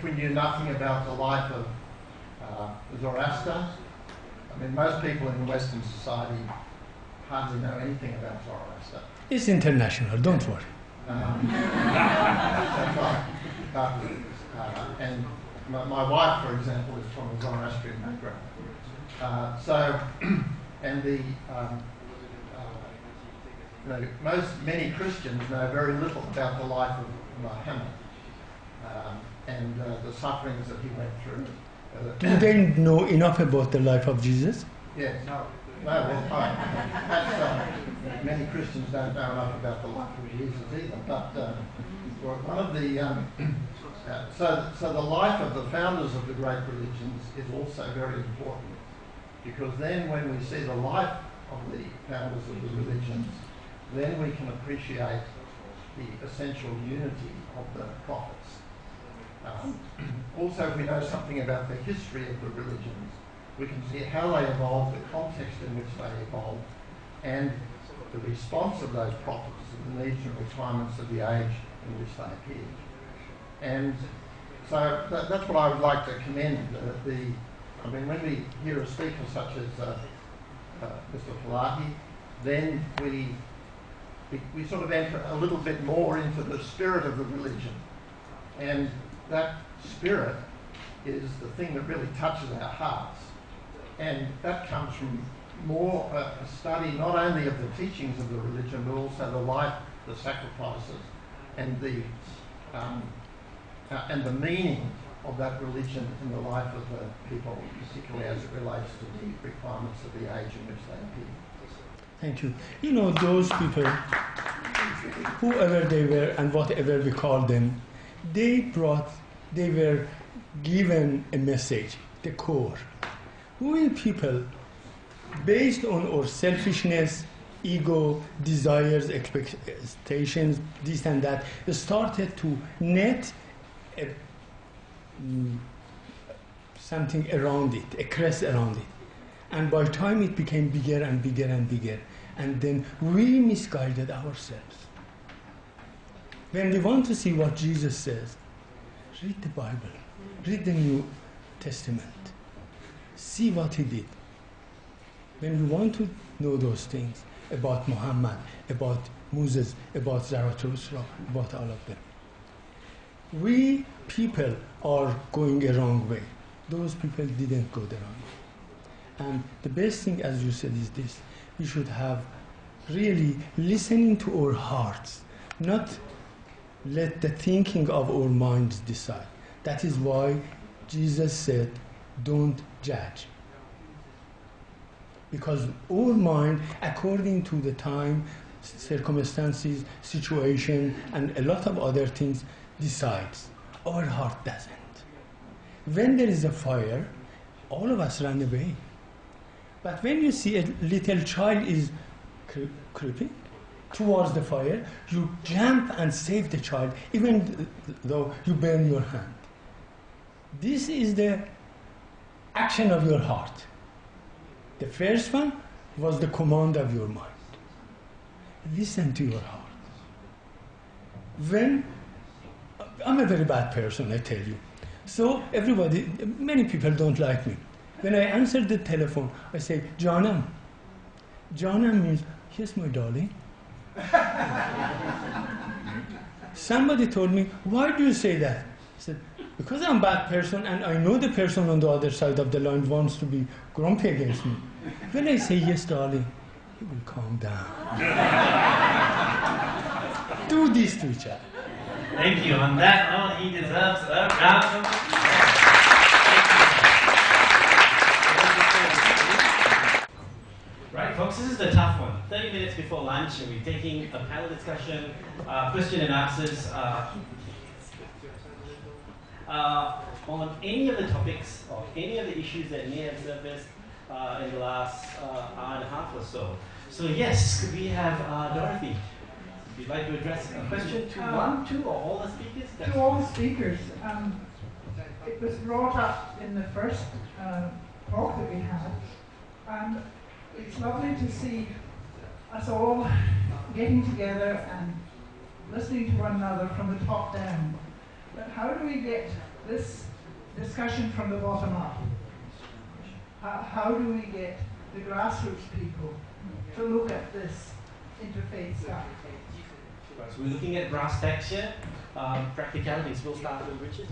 we knew nothing about the life of Zoroaster, I mean, most people in Western society hardly know anything about Zoroaster. It's international, don't worry. That's right. And my wife, for example, is from a Zoroastrian background. Many Christians know very little about the life of Muhammad and the sufferings that he went through. Do they know enough about the life of Jesus? Yes. Many Christians don't know enough about the life of Jesus either. But one of the so the life of the founders of the great religions is also very important, because then when we see the life of the founders of the religions, then we can appreciate the essential unity of the prophets. Also, if we know something about the history of the religions, we can see how they evolved, the context in which they evolved, and the response of those prophets to the needs and requirements of the age in which they appeared. And so that's what I would like to commend. I mean, when we hear a speaker such as Mr. Falahi, then we sort of enter a little bit more into the spirit of the religion. And that spirit is the thing that really touches our hearts. And that comes from more a study not only of the teachings of the religion, but also the life, the sacrifices, and the meaning of that religion in the life of the people, particularly as it relates to the requirements of the age in which they appear. Thank you. You know, those people, whoever they were and whatever we call them, they were given a message, the core. When people, based on our selfishness, ego, desires, expectations, this and that, started to net something around it, a crest around it. And by time it became bigger and bigger and bigger. And then we misguided ourselves. When we want to see what Jesus says, read the Bible, read the New Testament, see what he did. When we want to know those things about Muhammad, about Moses, about Zarathustra, about all of them, we people are going a wrong way. Those people didn't go the wrong way. And the best thing, as you said, is this. We should have really listening to our hearts, not let the thinking of our minds decide. That is why Jesus said, don't judge. Because our mind, according to the time, circumstances, situation, and a lot of other things, decides. Our heart doesn't. When there is a fire, all of us run away. But when you see a little child is creeping towards the fire, you jump and save the child, even though you burn your hand. This is the action of your heart. The first one was the command of your mind. Listen to your heart. When I'm a very bad person, I tell you. So everybody, many people don't like me. When I answer the telephone, I say, Janam. Janam means, yes, my darling. Somebody told me, why do you say that? I said, because I'm a bad person and I know the person on the other side of the line wants to be grumpy against me. When I say, yes, darling, he will calm down. Do this to each other. Thank you. On that note, he deserves a round of applause. Right, folks, this is the tough one. 30 minutes before lunch, and we're taking a panel discussion, question and answers on any of the topics or any of the issues that may have surfaced in the last hour and a half or so. So yes, could we have Dorothy? If you'd like to address a question to one, two, or all the speakers? To all the speakers. It was brought up in the first talk that we had, and it's lovely to see us all getting together and listening to one another from the top down. But how do we get this discussion from the bottom up? How do we get the grassroots people to look at this interfaith stuff? Right, so we're looking at brass tacks here, practicalities. We'll start with Richard.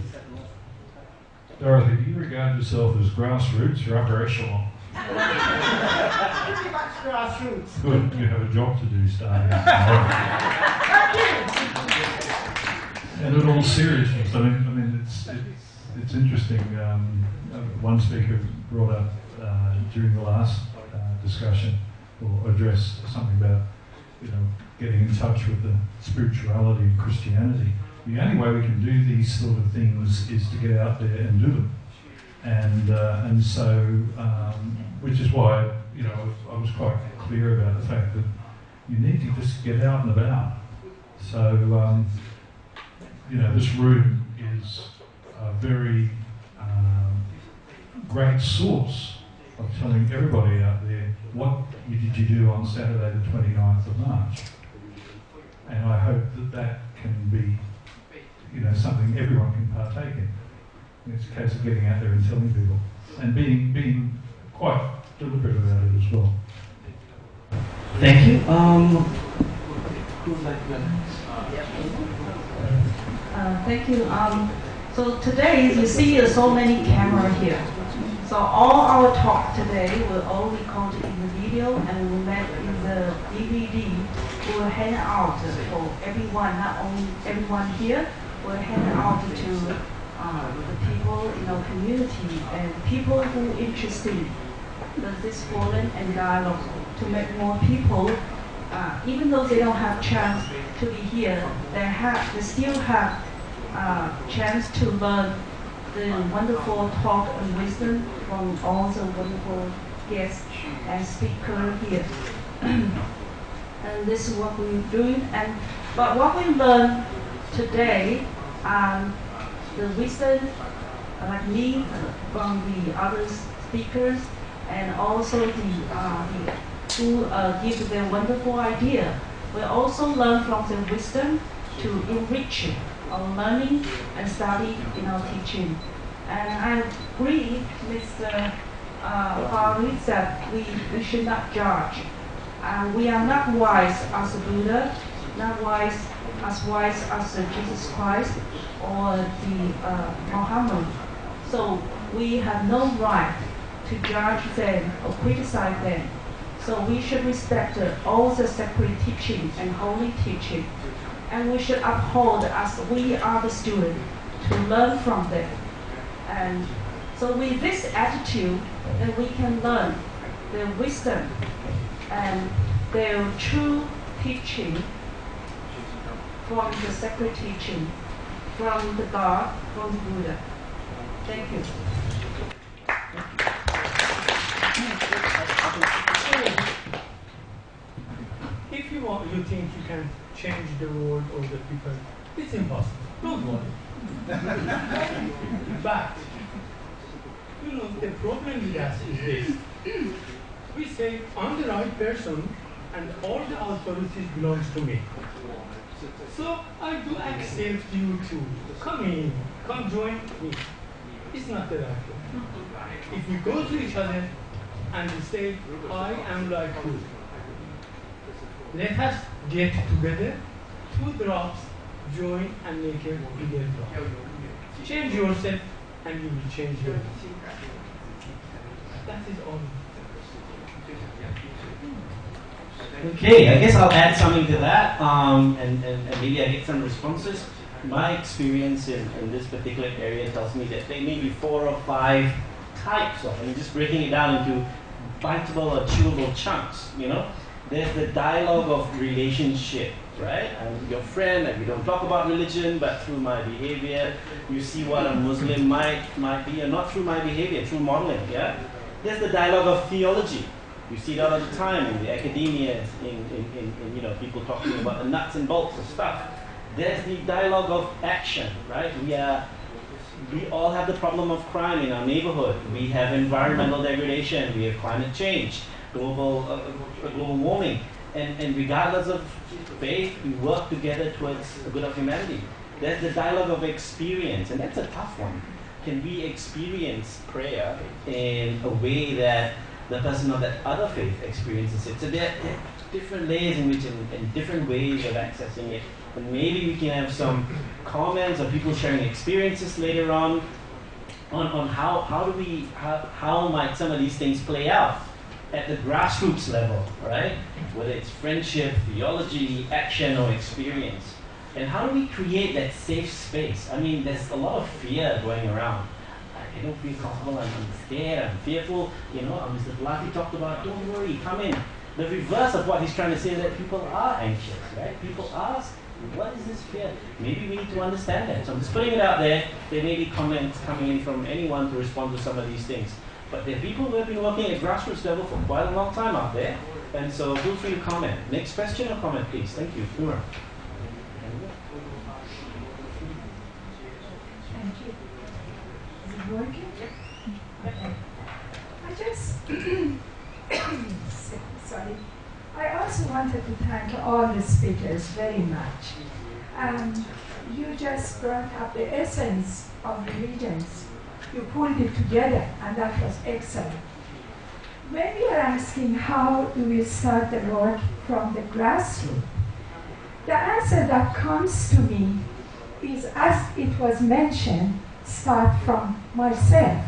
Dorothy, do you regard yourself as grassroots or upper echelon? Pretty much grassroots. Good, you have a job to do starting tomorrow. And in all seriousness, I mean, it's interesting. One speaker brought up during the last discussion or address something about, getting in touch with the spirituality of Christianity. The only way we can do these sort of things is to get out there and do them. And so, which is why, I was quite clear about the fact that you need to just get out and about. So, this room is a very great source of telling everybody out there, what did you do on Saturday the 29th of March? And I hope that that can be, something everyone can partake in. It's a case of getting out there and telling people, and being quite deliberate about it as well. Thank you. Who would like to Thank you. So today you see so many cameras here. So all our talk today will all record in the video and will make in the DVD. Will hand out for everyone, not only everyone here. Will hand out to the people in our community and people who are interested in this forum and dialogue to make more people. Even though they don't have chance to be here, they still have chance to learn the wonderful talk and wisdom from all the wonderful guests and speakers here. And this is what we're doing. But what we learned today, the wisdom, like me, from the other speakers, and also who give their wonderful idea. We also learn from the wisdom to enrich our learning and study in our teaching. And I agree with Farid that we should not judge. We are not wise as a Buddha, not wise as Jesus Christ or Muhammad. So we have no right to judge them or criticize them. So we should respect all the sacred teaching and holy teaching. And we should uphold as we are the student to learn from them. And so with this attitude, then we can learn their wisdom and their true teaching from the sacred teaching, from the God, from the Buddha. Thank you. If you think you can change the world or the people, it's impossible. Don't worry. But, the problem with us is this. We say, I'm the right person and all the authorities belongs to me. So I do accept you to come in, come join me. It's not the right way. If we go to each other and we say, I am like you, let us get together, 2 drops, join and make a bigger drop. Change yourself and you will change your life. That is all. Okay, I guess I'll add something to that, and maybe I get some responses. My experience in this particular area tells me that there may be 4 or 5 types of, and just breaking it down into biteable or chewable chunks, There's the dialogue of relationship, right? I'm your friend, and we don't talk about religion, but through my behavior, you see what a Muslim might be, and not through my behavior, through modeling, yeah? There's the dialogue of theology. You see that all the time in the academia, in people talking about the nuts and bolts of stuff. There's the dialogue of action, right? We all have the problem of crime in our neighborhood. We have environmental degradation. We have climate change, global warming. And regardless of faith, we work together towards the good of humanity. There's the dialogue of experience, and that's a tough one. Can we experience prayer in a way that the person of that other faith experiences it? So there are different layers in which, and different ways of accessing it. And maybe we can have some comments or people sharing experiences later on how might some of these things play out at the grassroots level, right? Whether it's friendship, theology, action, or experience. And how do we create that safe space? I mean, there's a lot of fear going around. I don't feel comfortable, I'm scared, I'm fearful. Mr. Blati talked about, don't worry, come in. The reverse of what he's trying to say is that people are anxious, right? People ask, what is this fear? Maybe we need to understand that. So I'm just putting it out there. There may be comments coming in from anyone to respond to some of these things. But there are people who have been working at grassroots level for quite a long time out there. And so feel free to comment. Next question or comment, please. Thank you. Umar. Thank you. Is it working? Okay. I just wanted to thank all the speakers very much. You just brought up the essence of religions. You pulled it together, and that was excellent. When we are asking how do we start the work from the grassroots, the answer that comes to me is, as it was mentioned, start from myself.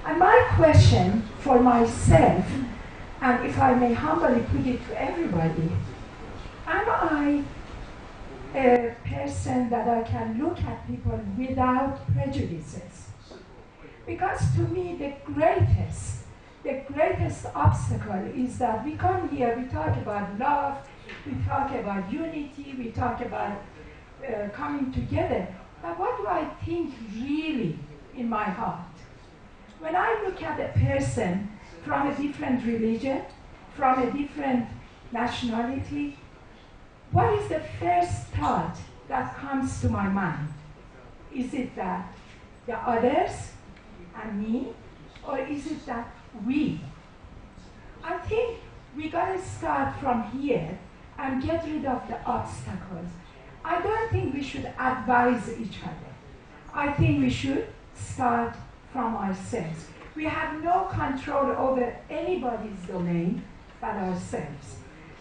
And my question for myself, and if I may humbly put it to everybody, am I a person that I can look at people without prejudices? Because to me, the greatest obstacle is that we come here, we talk about love, we talk about unity, we talk about coming together. But what do I think really in my heart? When I look at a person from a different religion, from a different nationality, what is the first thought that comes to my mind? Is it that the others and me, or is it that we? I think we gotta start from here and get rid of the obstacles. I don't think we should advise each other. I think we should start from ourselves. We have no control over anybody's domain but ourselves.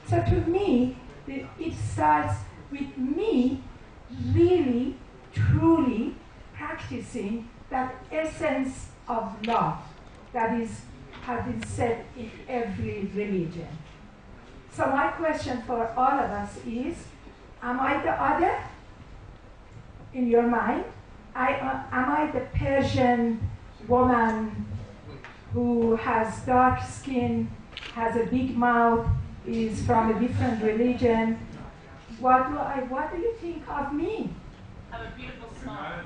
So to me, it starts with me really, truly practicing that essence of love that has been said in every religion. So my question for all of us is, am I the other in your mind? Am I the Persian woman who has dark skin, has a big mouth, is from a different religion? What do you think of me? Have a beautiful smile.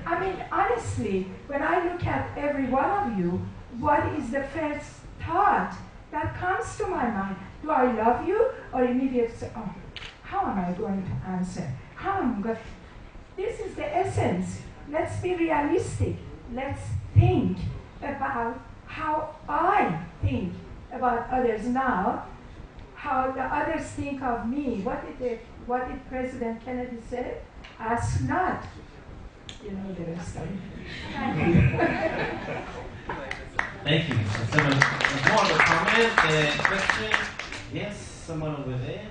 I mean, honestly, when I look at every one of you, what is the first thought that comes to my mind? Do I love you? Or immediately say, oh, how am I going to answer? How am I going to... This is the essence. Let's be realistic. Let's think about how I think about others now, how the others think of me. What did President Kennedy say? Ask not. You know the rest of it. Thank you. Thank you. Someone, more of a comment, question? Yes, someone over there.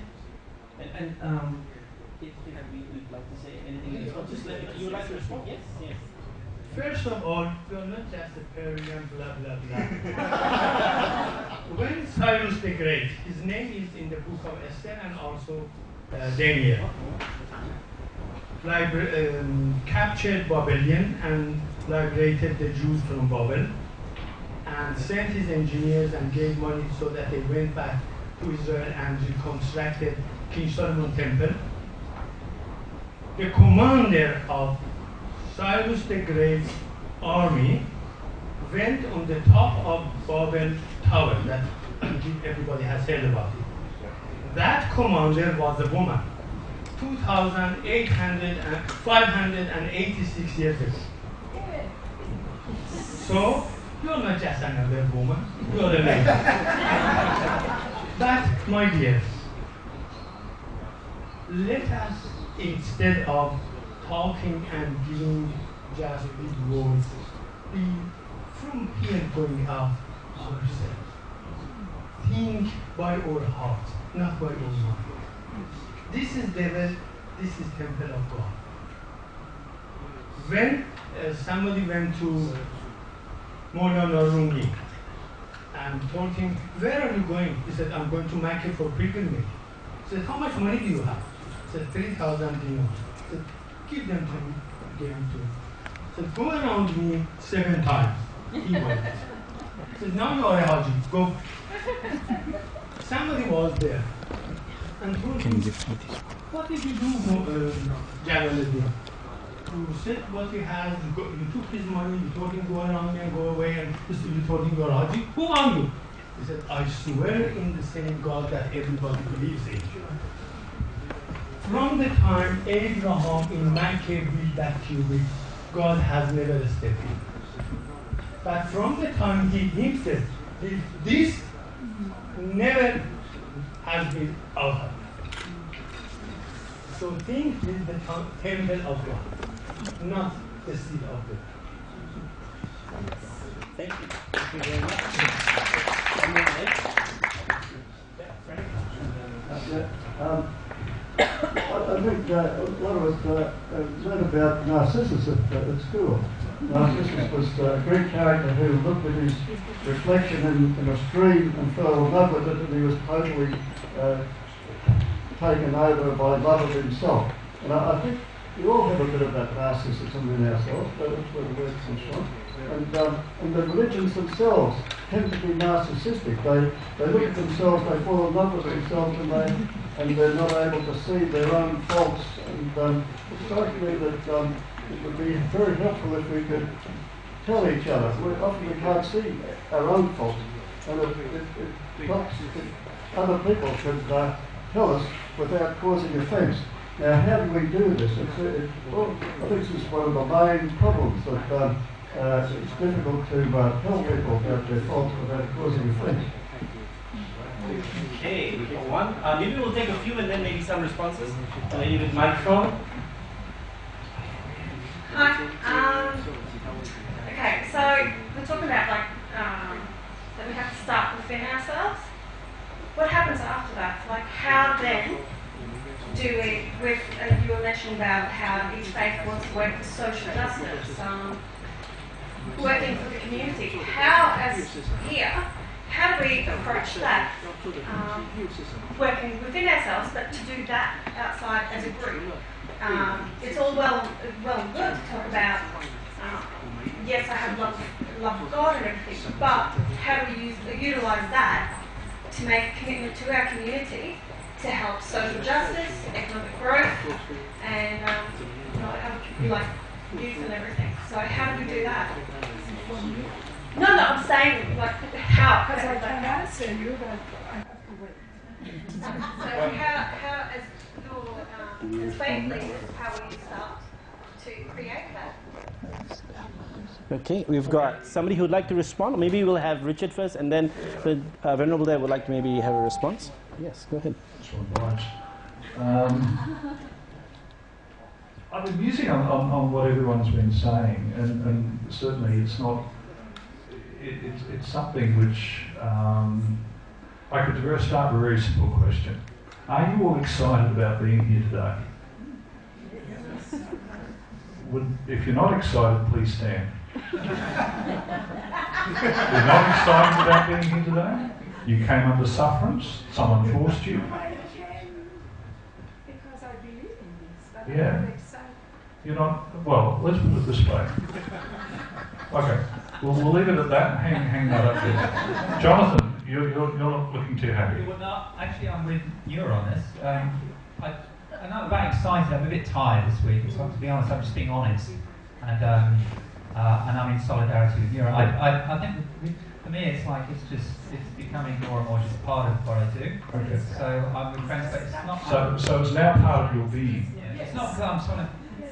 And if we'd like to say anything else, just let me, you would like to respond? Yes, yes. First of all, you're not just a Persian, blah, blah, blah. When Cyrus the Great, his name is in the book of Esther and also Daniel, captured Babylon and liberated the Jews from Babel, and sent his engineers and gave money so that they went back to Israel and reconstructed King Solomon Temple. The commander of Cyrus the Great's army went on the top of Babel Tower that everybody has heard about it. That commander was a woman, 586 years ago. So, you're not just another woman, you're a lady. But, my dear, let us, instead of talking and giving just big words, be from here going out ourselves. Think by our heart, not by our mind. This is devil, this is temple of God. When somebody went to Maulana Rumi and told him, where are you going? He said, I'm going to Mecca for pilgrimage. He said, how much money do you have? He said, 3,000 dinars. He said, give them to me. Gave them to him. He said, go around me 7 times. He went. He said, now you are a Haji, go. Somebody was there and told him, what did you do, Jalaluddin? You said what he has, you took his money, you told him go around me and go away, and you told him you're Haji. Who are you? He said, I swear in the same God that everybody believes in. From the time Abraham in Mecca built that cubit, God has never stepped in. But from the time he himself did this never has been altered. So think with the temple of God, not the seed of God. Thank you. Thank you very much. I think a lot of us learned about Narcissus at school. Narcissus was a Greek character who looked at his reflection in a stream and fell in love with it, and he was totally taken over by love of himself. And I think we all have a bit of that narcissism in ourselves, but that's where the word comes from. And the religions themselves tend to be narcissistic. They look at themselves, they fall in love with themselves, and they're not able to see their own faults. And it strikes me that it would be very helpful if we could tell each other. Often we can't see our own faults, and it helps if other people could tell us without causing offence. Now, how do we do this? Well, I think this is one of the main problems, that it's difficult to tell people about their faults without causing offence. Okay, we got one. Maybe we'll take a few and then maybe some responses. The lady with microphone. Hi. Okay, so we're talking about that we have to start within ourselves. What happens after that? How then do we, you were mentioning about how each faith wants to work for social justice, working for the community. How, as here, how do we approach that? Working within ourselves, but to do that outside as a group. It's all well and good to talk about, yes, I have love of God and everything, but how do we utilise that to make a commitment to our community to help social justice, economic growth, and like youth and everything. So how do we do that? No, I'm saying how. Because I can answer you, but I have to wait. So how as your faith leaders, how will you start to create that? Okay, we've got somebody who'd like to respond. Maybe we'll have Richard first, and then the Venerable there would like to maybe have a response. Yes, go ahead. I've been musing on what everyone's been saying, and certainly it's not. It's something which I could start with a very simple question. Are you all excited about being here today? If you're not excited, please stand. You're not excited about being here today? You came under sufferance? Someone forced you? Because I believe in this, but Yeah. I'm not excited. You're not. Well, let's put it this way. Okay. We'll leave it at that and hang that up there. Jonathan, you're not looking too happy. Well, no, actually, I'm with you on this. I'm not that excited. I'm a bit tired this week. So to be honest, I'm just being honest, and I'm in solidarity with Nura. I think for me, it's becoming more and more just part of what I do. Okay. So I'm with friends, but it's not. So it's now part of your being. Yeah, it's not because I'm sort of.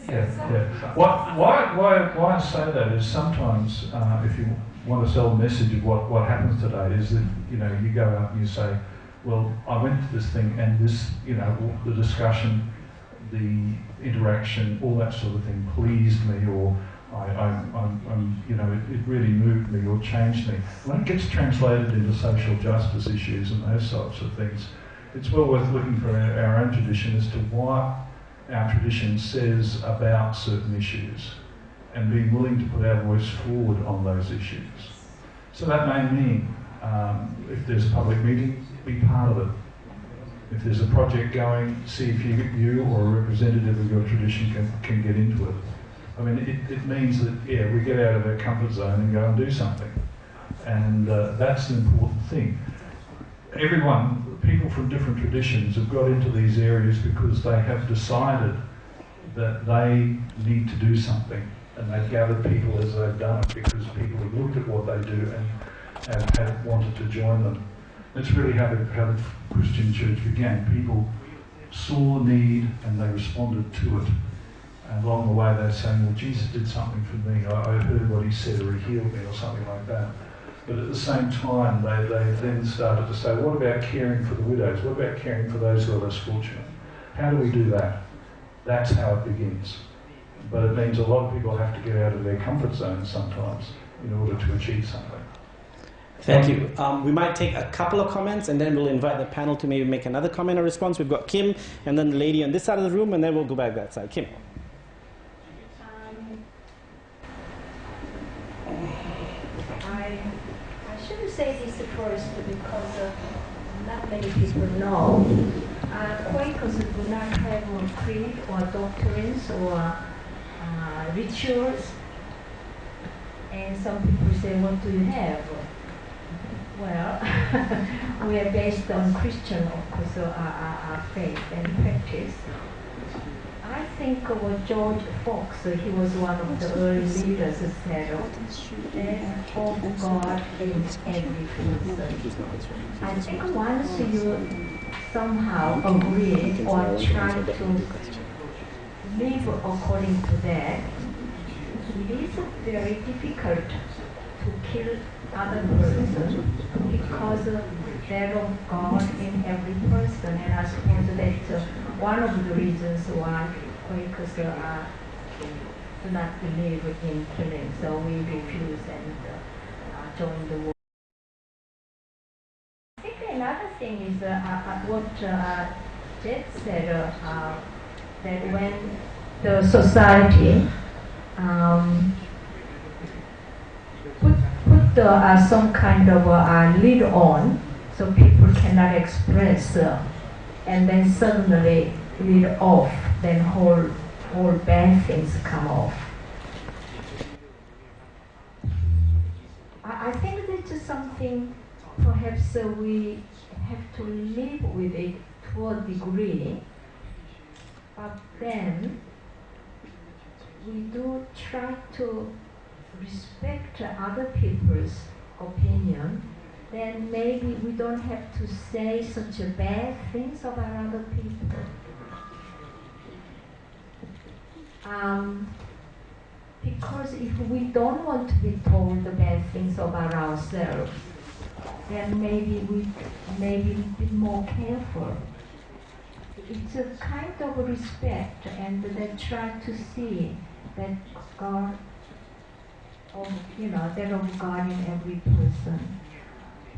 Yeah. Why I say that is sometimes if you want to sell a message of what happens today is that you go out and you say, well, I went to this thing and this the discussion, the interaction, all that sort of thing pleased me, or it really moved me or changed me. When it gets translated into social justice issues and those sorts of things, it's well worth looking for our own tradition as to what our tradition says about certain issues and being willing to put our voice forward on those issues. So that may mean if there's a public meeting, be part of it. If there's a project going, see if you or a representative of your tradition can get into it. I mean, it means that, we get out of our comfort zone and go and do something. And that's an important thing. People from different traditions have got into these areas because they have decided that they need to do something. And they've gathered people as they've done it because people have looked at what they do and have wanted to join them. That's really how the Christian church began. People saw need and they responded to it. And along the way they're saying, well, Jesus did something for me. I heard what he said, or he healed me, or something like that. But at the same time, they then started to say, what about caring for the widows? What about caring for those who are less fortunate? How do we do that? That's how it begins. But it means a lot of people have to get out of their comfort zone sometimes in order to achieve something. Thank you. We might take a couple of comments and then we'll invite the panel to maybe make another comment or response. We've got Kim and then the lady on this side of the room, and then we'll go back that side. Kim. I shouldn't say this first because not many people know. Quakers do not have a creed or doctrines or rituals. And some people say, what do you have? Well, we are based on Christian, of course, our faith and practice. I think what George Fox, he was one of the early leaders, said, there's of God in every person. I think once you somehow agree or try to live according to that, it is very difficult to kill other person because there of God in every person, and I suppose that's one of the reasons why Quakers do not believe in killing, so we refuse and join the war. I think another thing is what Jed said, that when the society put some kind of lid on, so people cannot express, and then suddenly lid off, then all bad things come off. I think that's something perhaps we have to live with it to a degree, but then we do try to respect other people's opinion, then maybe we don't have to say such bad things about other people. Because if we don't want to be told the bad things about ourselves, then maybe we may be a bit more careful. It's a kind of respect, and they try to see that God, that of God in every person.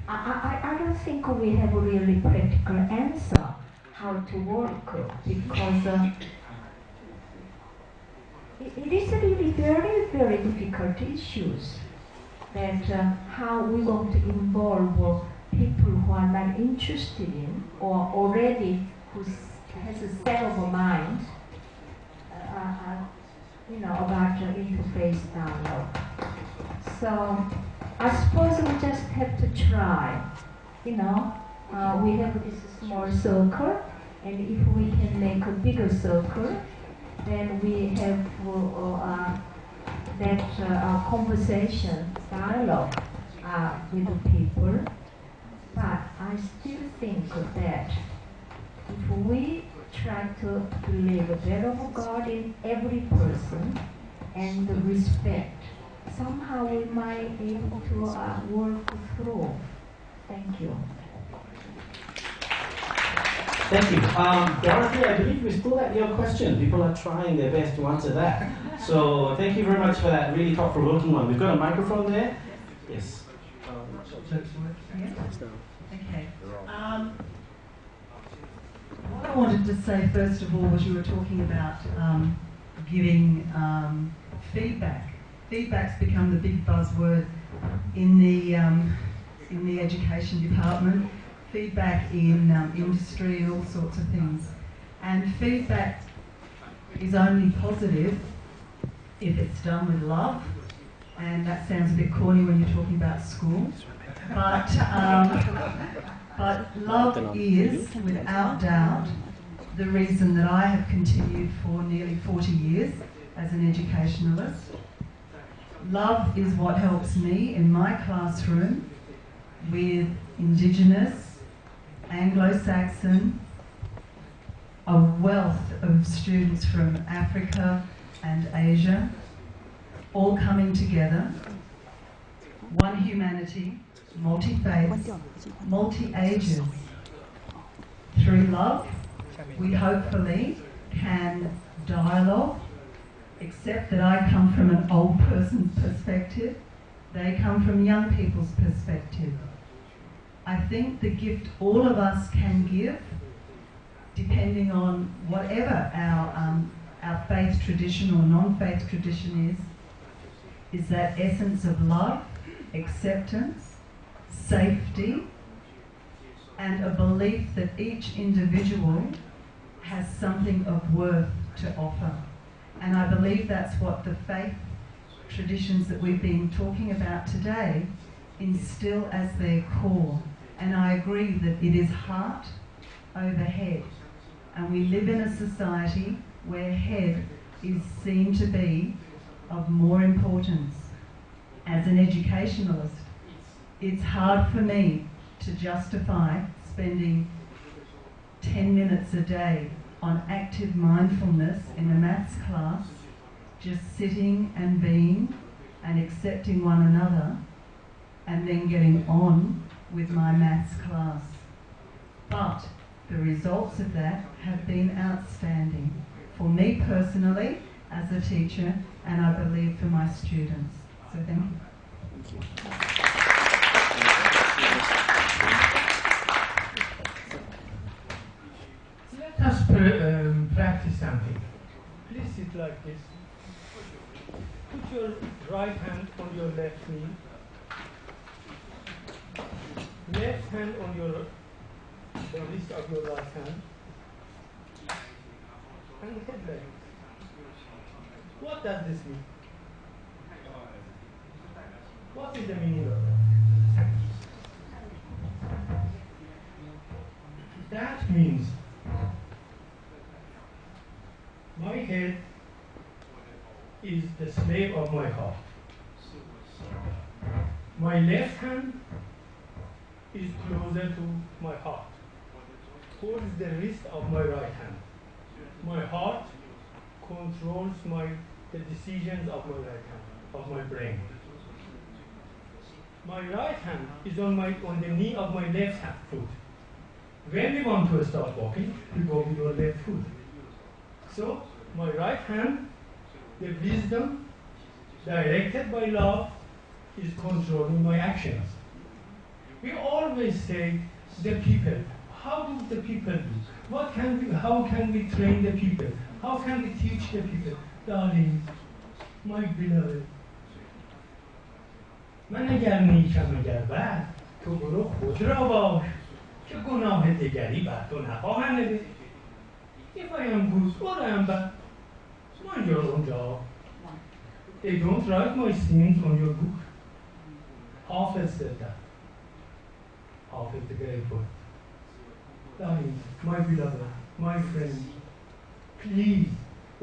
I don't think we have a really practical answer how to work, because it is really very, very difficult issues. That how we're going to involve people who are not interested in, or already who has a set of a mind, about interface dialogue. So I suppose we just have to try. We have this small circle, and if we can make a bigger circle, then we have that conversation, dialogue with the people. But I still think that if we try to live a better of God in every person and the respect, somehow we might be able to work through. Thank you. Thank you. Dorothy, I believe we still have your question. People are trying their best to answer that. So thank you very much for that really thought-provoking one. We've got a microphone there. Yes. Okay. What I wanted to say first of all was you were talking about giving feedback. Feedback's become the big buzzword in the education department. Feedback in industry and all sorts of things. And feedback is only positive if it's done with love. And that sounds a bit corny when you're talking about school. But love is, without doubt, the reason that I have continued for nearly 40 years as an educationalist. Love is what helps me in my classroom with Indigenous, Anglo-Saxon, a wealth of students from Africa and Asia, all coming together. one humanity, multi-faiths, multi-ages. Through love, we hopefully can dialogue, accept that I come from an old person's perspective, they come from young people's perspective. I think the gift all of us can give, depending on whatever our faith tradition or non-faith tradition is that essence of love, acceptance, safety, and a belief that each individual has something of worth to offer. And I believe that's what the faith traditions that we've been talking about today instill as their core. And I agree that it is heart over head. And we live in a society where head is seen to be of more importance. As an educationalist, it's hard for me to justify spending 10 minutes a day on active mindfulness in a maths class, just sitting and being and accepting one another, and then getting on with my maths class. But the results of that have been outstanding for me personally as a teacher, and I believe for my students. So thank you. Let us practice something. Please sit like this. Put your right hand on your left knee. Left hand on the wrist of your right hand. And head like this. What does this mean? What is the meaning of that? That means my head is the slave of my heart. My left hand is closer to my heart, towards the wrist of my right hand. My heart controls the decisions of my right hand, of my brain. My right hand is on the knee of my left hand foot. When we want to start walking, we go with our left foot. So my right hand, the wisdom directed by love, is controlling my actions. We always say the people. How do the people do? How can we train the people? How can we teach the people? Darling, my beloved, من اگر نیکم اگر بد تو برو خود را باش که گناه دیگری بر تو نخواهند نوشت. If I am good or I am bad, mind your own job. They don't write my sins on your book. Hafiz said that. Hafiz the great poet. Darling, my beloved, my friend, please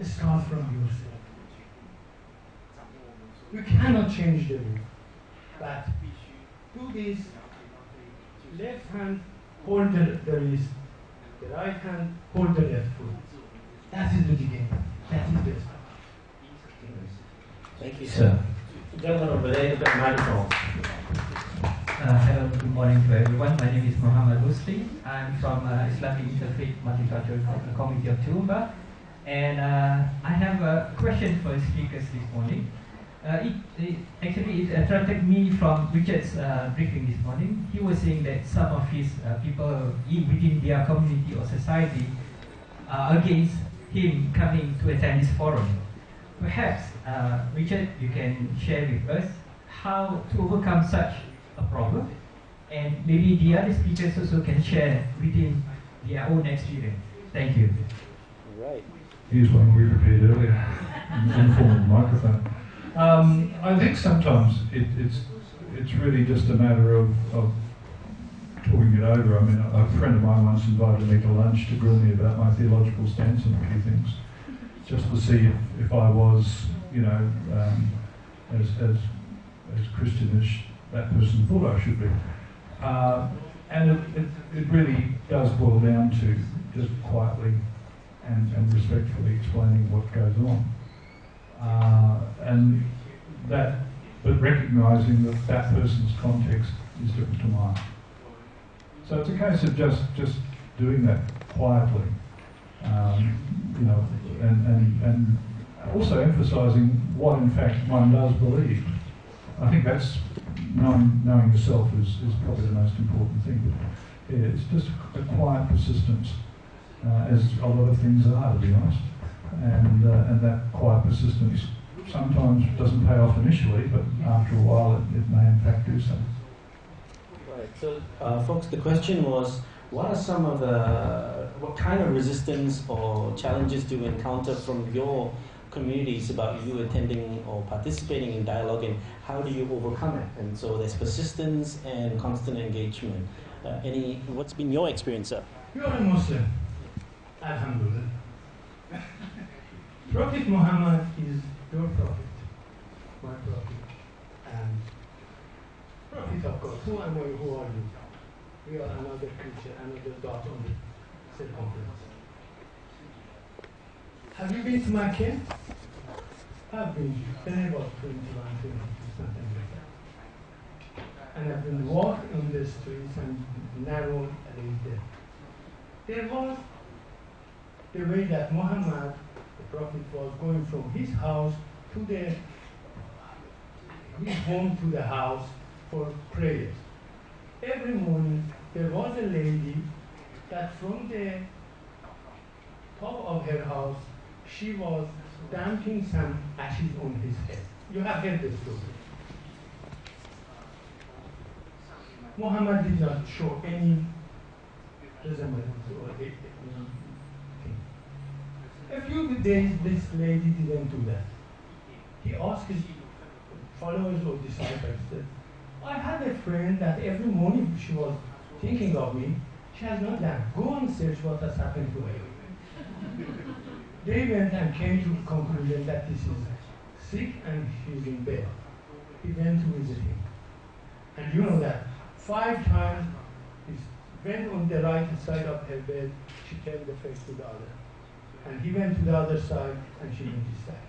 start from yourself. You cannot change the world. But do this, left hand hold the wrist, the right hand hold the left foot. That is the beginning. That is the start. Thank you, sir. Gentleman over there, the microphone. Hello, good morning to everyone. My name is Muhammad Rusli. I'm from Islamic Interfaith Multicultural Community of Toowoomba. And I have a question for the speakers this morning. It attracted me from Richard's briefing this morning. He was saying that some of his people within their community or society are against him coming to attend this forum. Perhaps, Richard, you can share with us how to overcome such a problem, and maybe the other speakers also can share within their own experience. Thank you. Right. Here's one we prepared earlier, informal microphone. I think sometimes it's really just a matter of talking it over. I mean, a friend of mine once invited me to lunch to grill me about my theological stance on a few things, just to see if I was, as Christian as that person thought I should be. And it really does boil down to just quietly and respectfully explaining what goes on. And that but recognising that that person's context is different to mine. So it's a case of just doing that quietly, you know, and also emphasising what in fact one does believe. I think that's knowing yourself is probably the most important thing. But yeah, it's just a quiet persistence, as a lot of things are, to be honest. And that quiet persistence sometimes doesn't pay off initially, but after a while it may in fact do so. Right. So, folks, the question was, what kind of resistance or challenges do you encounter from your communities about you attending or participating in dialogue, and how do you overcome it? And so there's persistence and constant engagement. What's been your experience, sir? You are a Muslim, alhamdulillah. Prophet Muhammad is your prophet, my prophet, and prophet of God. Who am I? Who are you? We are another creature, another dot on the circumference. Have you been to Mecca? I've been there about 21, 22, something like that. And I've been walking on the streets and narrow lanes there. There was the way that Muhammad, the Prophet, was going from his house to his home to the house for prayers. Every morning there was a lady that from the top of her house she was dumping some ashes on his head. You have heard this story. Muhammad did not show any resemblance or anything. A few days this lady didn't do that. He asked his followers or disciples that, I had a friend that every morning she was thinking of me. She has not done. Go and search what has happened to her. They went and came to the conclusion that this is sick and she's in bed. He went to visit him. And you know that 5 times he went on the right side of her bed, she turned the face to the other. And he went to the other side and she went this side.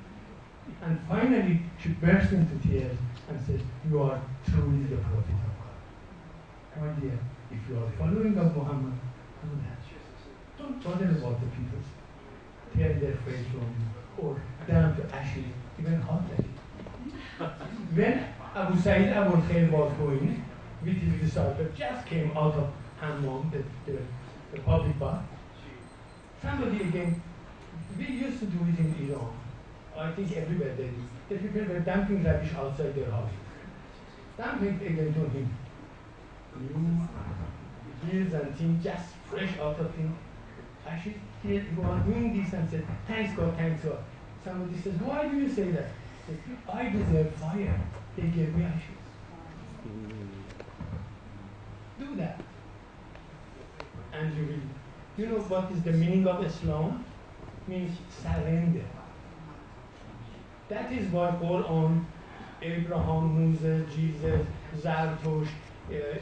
And finally she burst into tears and said, you are truly the prophet of God. My dear, if you are following of Muhammad, do that. Don't bother about the people. Tear their face from you, or down to ashes, even hot like it. When Abu Sa'id Abu Khair was going with his disciple, just came out of Hammam, the public bath, somebody again, we used to do it in Iran. I think everywhere they do. The people were dumping rubbish outside their house. Dumping again to him. Years and things just fresh out of him. Actually, he was doing this and said, thanks God, thanks God. Somebody says, why do you say that? He said, I deserve fire. They gave me ashes. Do that. And you will. You know what is the meaning of Islam? It means surrender. That is why Quran, Abraham, Moses, Jesus, Zarathustra,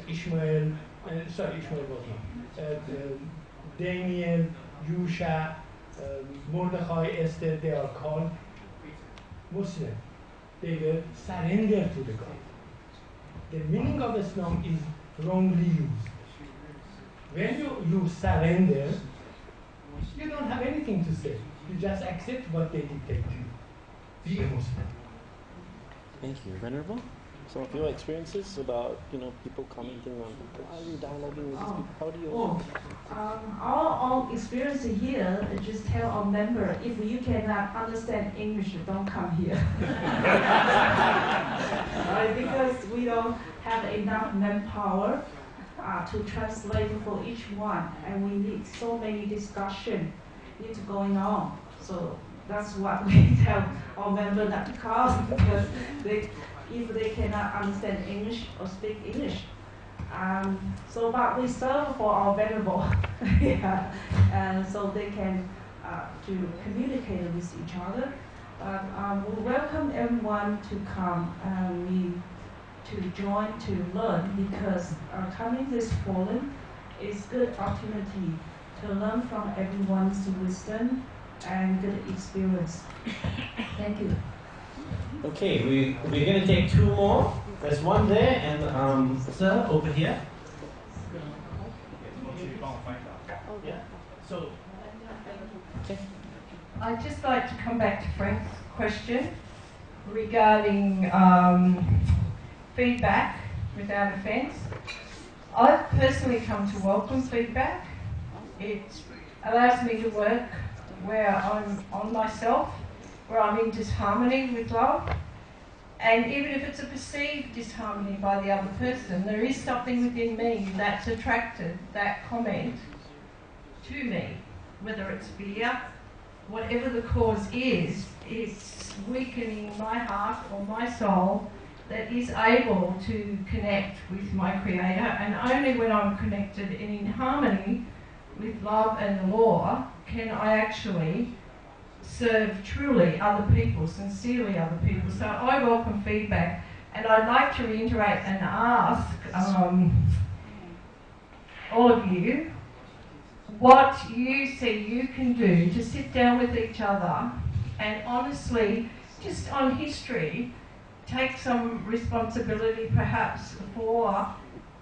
Ishmael was not. Daniel, Yusha, Mordechai, Esther, they are called Muslim. They will surrender to the God. The meaning of Islam is wrongly used. When you surrender, you don't have anything to say. You just accept what they dictate to you. Be a Muslim. Thank you. Venerable? Some of your experiences about, people commenting on, why are you dialoguing with these people? How do you... Our own experience here, just tell our member, if you cannot understand English, don't come here. Because we don't have enough manpower to translate for each one, and we need so many discussion going on. So that's what we tell our member not to come, because if they cannot understand English or speak English. But we serve for our venerable, yeah, and so they can to communicate with each other. We welcome everyone to come to join to learn, because coming this forum is good opportunity to learn from everyone's wisdom and good experience. Thank you. Okay, we're going to take two more. There's one there, and sir, over here. Yeah. So. Okay. I'd just like to come back to Frank's question regarding feedback without offence. I've personally come to welcome feedback. It allows me to work where I'm on myself, where I'm in disharmony with love. And even if it's a perceived disharmony by the other person, there is something within me that's attracted that comment to me. Whether it's fear, whatever the cause is, it's weakening my heart or my soul that is able to connect with my Creator. And only when I'm connected and in harmony with love and the law can I actually serve truly other people, sincerely other people. So I welcome feedback, and I'd like to reiterate and ask all of you what you see you can do to sit down with each other and honestly, just on history, take some responsibility perhaps for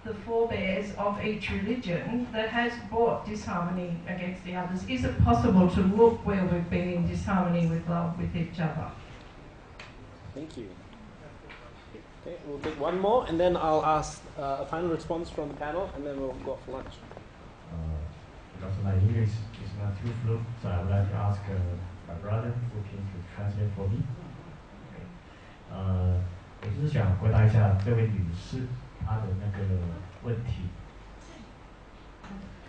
the forebears of each religion that has brought disharmony against the others. Is it possible to look where we've been in disharmony with love with each other? Thank you. Okay, we'll take one more, and then I'll ask a final response from the panel, and then we'll go off for lunch. Because my English is not too fluent, so I would like to ask my brother who can translate for me. 我就是想回答一下这位女士她的那个问题。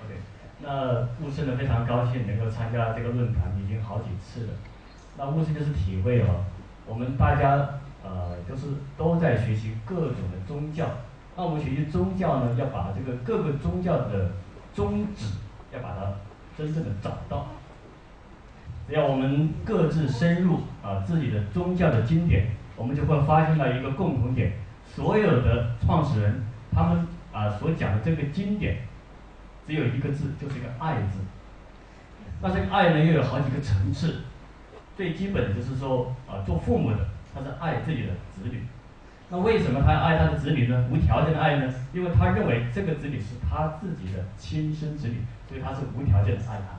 OK， 那牧师呢非常高兴能够参加这个论坛，已经好几次了。那牧师就是体会哦，我们大家就是都在学习各种的宗教。那我们学习宗教呢，要把这个各个宗教的宗旨，要把它真正的找到。只要我们各自深入自己的宗教的经典，我们就会发现到一个共同点：所有的创始人他们所讲的这个经典，只有一个字，就是一个爱字。那这个爱呢，又有好几个层次。最基本的就是说做父母的他是爱自己的子女。那为什么他爱他的子女呢？无条件的爱呢？因为他认为这个子女是他自己的亲生子女，所以他是无条件的爱他。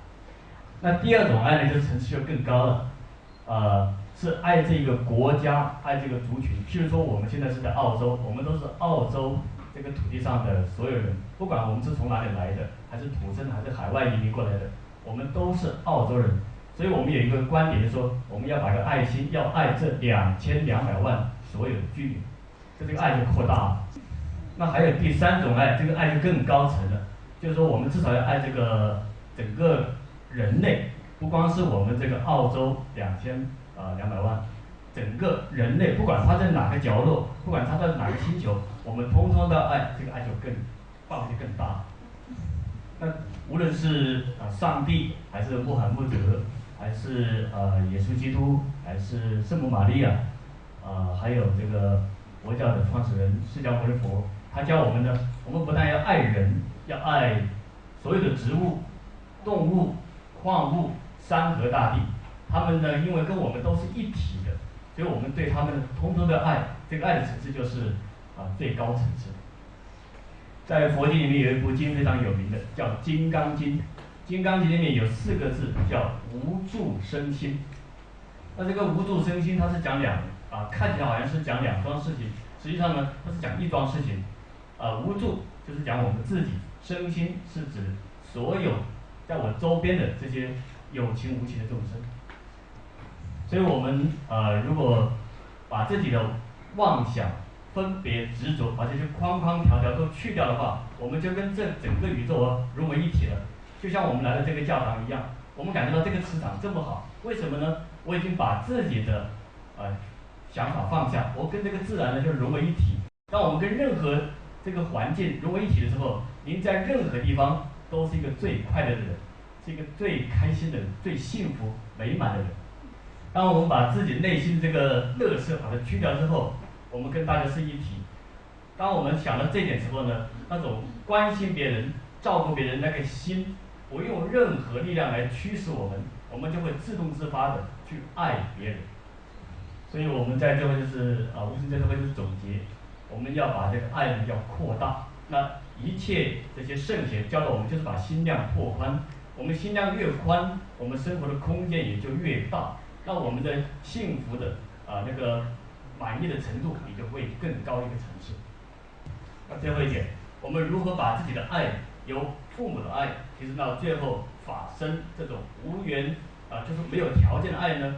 那第二种爱呢，就是层次就更高了，是爱这个国家，爱这个族群。譬如说，我们现在是在澳洲，我们都是澳洲这个土地上的所有人，不管我们是从哪里来的，还是土生还是海外移民过来的，我们都是澳洲人。所以我们有一个观点，就是说，我们要把个爱心，要爱这2200万所有的居民，这个爱就扩大了。那还有第三种爱，这个爱就更高层了，就是说，我们至少要爱这个整个人类，不光是我们这个澳洲2200万，整个人类，不管他在哪个角落，不管他在哪个星球，我们通通都要爱，这个爱就更范围就更大。那无论是上帝，还是穆罕默德，还是耶稣基督，还是圣母玛利亚，还有这个佛教的创始人释迦牟尼佛，他教我们呢，我们不但要爱人，要爱所有的植物、动物、矿物、山河大地，他们呢，因为跟我们都是一体的，所以我们对他们通通的爱，这个爱的层次就是最高层次。在佛经里面有一部经非常有名的，叫《金刚经》。《金刚经》里面有4个字，叫无住生心。那这个无住生心，它是讲看起来好像是讲2桩事情，实际上呢，它是讲1桩事情。无住就是讲我们自己，生心是指所有在我周边的这些有情无情的众生。所以我们如果把自己的妄想、分别、执着，把这些框框条条都去掉的话，我们就跟这整个宇宙融为一体了。就像我们来到这个教堂一样，我们感觉到这个磁场这么好，为什么呢？我已经把自己的想法放下，我跟这个自然呢就融为一体。当我们跟任何这个环境融为一体的时候，您在任何地方都是一个最快乐的人，是一个最开心的人，最幸福美满的人。当我们把自己内心这个垃圾把它去掉之后，我们跟大家是一体。当我们想到这一点时候呢，那种关心别人、照顾别人那个心，不用任何力量来驱使我们，我们就会自动自发的去爱别人。所以我们在最后就是无声在最后就是总结，我们要把这个爱呢要扩大。那一切这些圣贤教导我们，就是把心量拓宽。我们心量越宽，我们生活的空间也就越大，那我们的幸福的那个满意的程度也就会更高一个层次。那最后一点，我们如何把自己的爱由父母的爱提升到最后法身这种无缘就是没有条件的爱呢？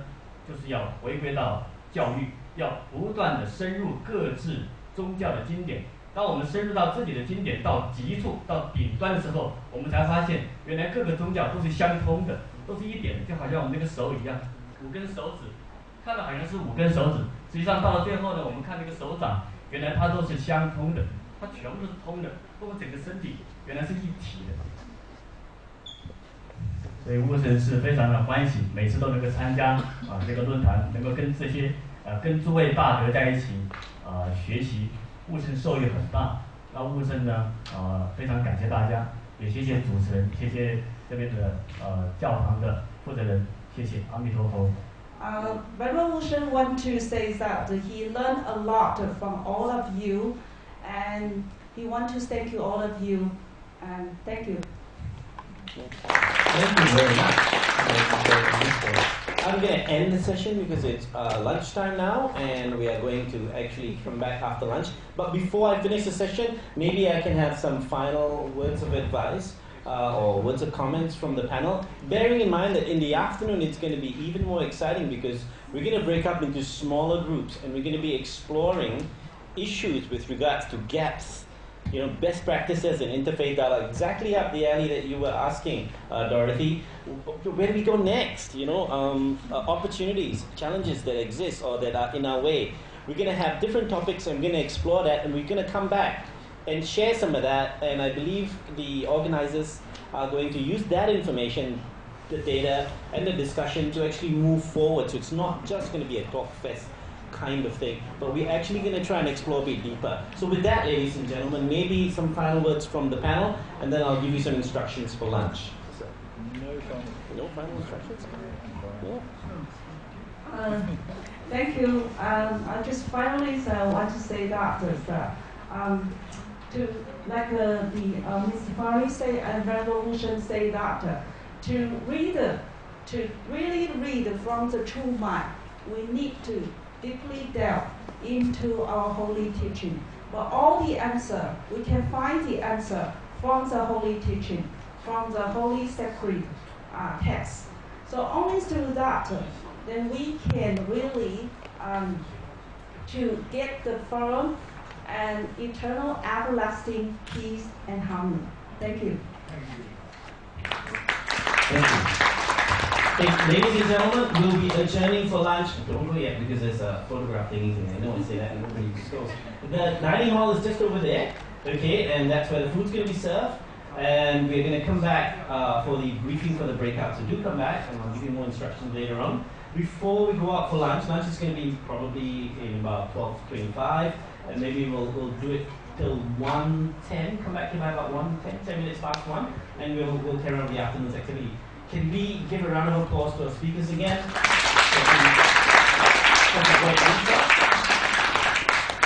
就是要回归到教育，要不断的深入各自宗教的经典。当我们深入到自己的经典到极处到顶端的时候，我们才发现原来各个宗教都是相通的，都是一点的，就好像我们那个手一样，5根手指，看到好像是5根手指，实际上到了最后呢，我们看那个手掌，原来它都是相通的，它全部都是通的，包括整个身体原来是一体的。所以悟神是非常的欢喜，每次都能够参加这个论坛，能够跟这些跟诸位大德在一起学习，悟神受益很大。那悟神呢非常感谢大家，也谢谢主持人，谢谢这边的教堂的负责人，谢谢阿弥陀佛。Venerable Wushan want to say that he learned a lot from all of you, and he want to thank you all of you, and thank you. Thank you very much. I'm going to end the session because it's lunchtime now and we are going to actually come back after lunch. But before I finish the session, maybe I can have some final words of advice or words of comments from the panel. Bearing in mind that in the afternoon it's going to be even more exciting because we're going to break up into smaller groups and we're going to be exploring issues with regards to gaps, best practices in interfaith dialogue, exactly up the alley that you were asking, Dorothy. Where do we go next? Opportunities, challenges that exist or that are in our way. We're going to have different topics and we're going to explore that and we're going to come back and share some of that. And I believe the organizers are going to use that information, the data and the discussion to actually move forward. So it's not just going to be a talk fest kind of thing, but we're actually going to try and explore a bit deeper. So with that, ladies and gentlemen, maybe some final words from the panel, and then I'll give you some instructions for lunch. So, no final instructions? Yeah. Thank you. I just finally want to say that Mr. Fari say and Venerable Wushan say that to really read from the true mind, we need to deeply delve into our holy teaching. But all the answer, we can find the answer from the holy teaching, from the holy sacred text. So only through that, then we can really to get the firm and eternal everlasting peace and harmony. Thank you. Thank you. Ladies and gentlemen, we'll be adjourning for lunch. Don't go yet because there's a photograph thingy thing. I know I say that and nobody goes. The dining hall is just over there, okay, and that's where the food's going to be served. And we're going to come back for the briefing for the breakout. So do come back and I'll give you more instructions later on. Before we go out for lunch is going to be probably in about 12:25, and maybe we'll do it till 1:10. Come back here by about 1:10, 10 minutes past 1, and we'll carry on the afternoon's activity. Can we give a round of applause to our speakers again?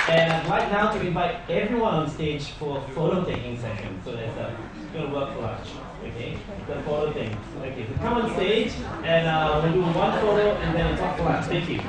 And I'd like now to invite everyone on stage for a photo taking session. So there's going to work for lunch. Okay, the photo thing. Okay, so come on stage and we'll do one photo and then a talk for lunch. Thank you.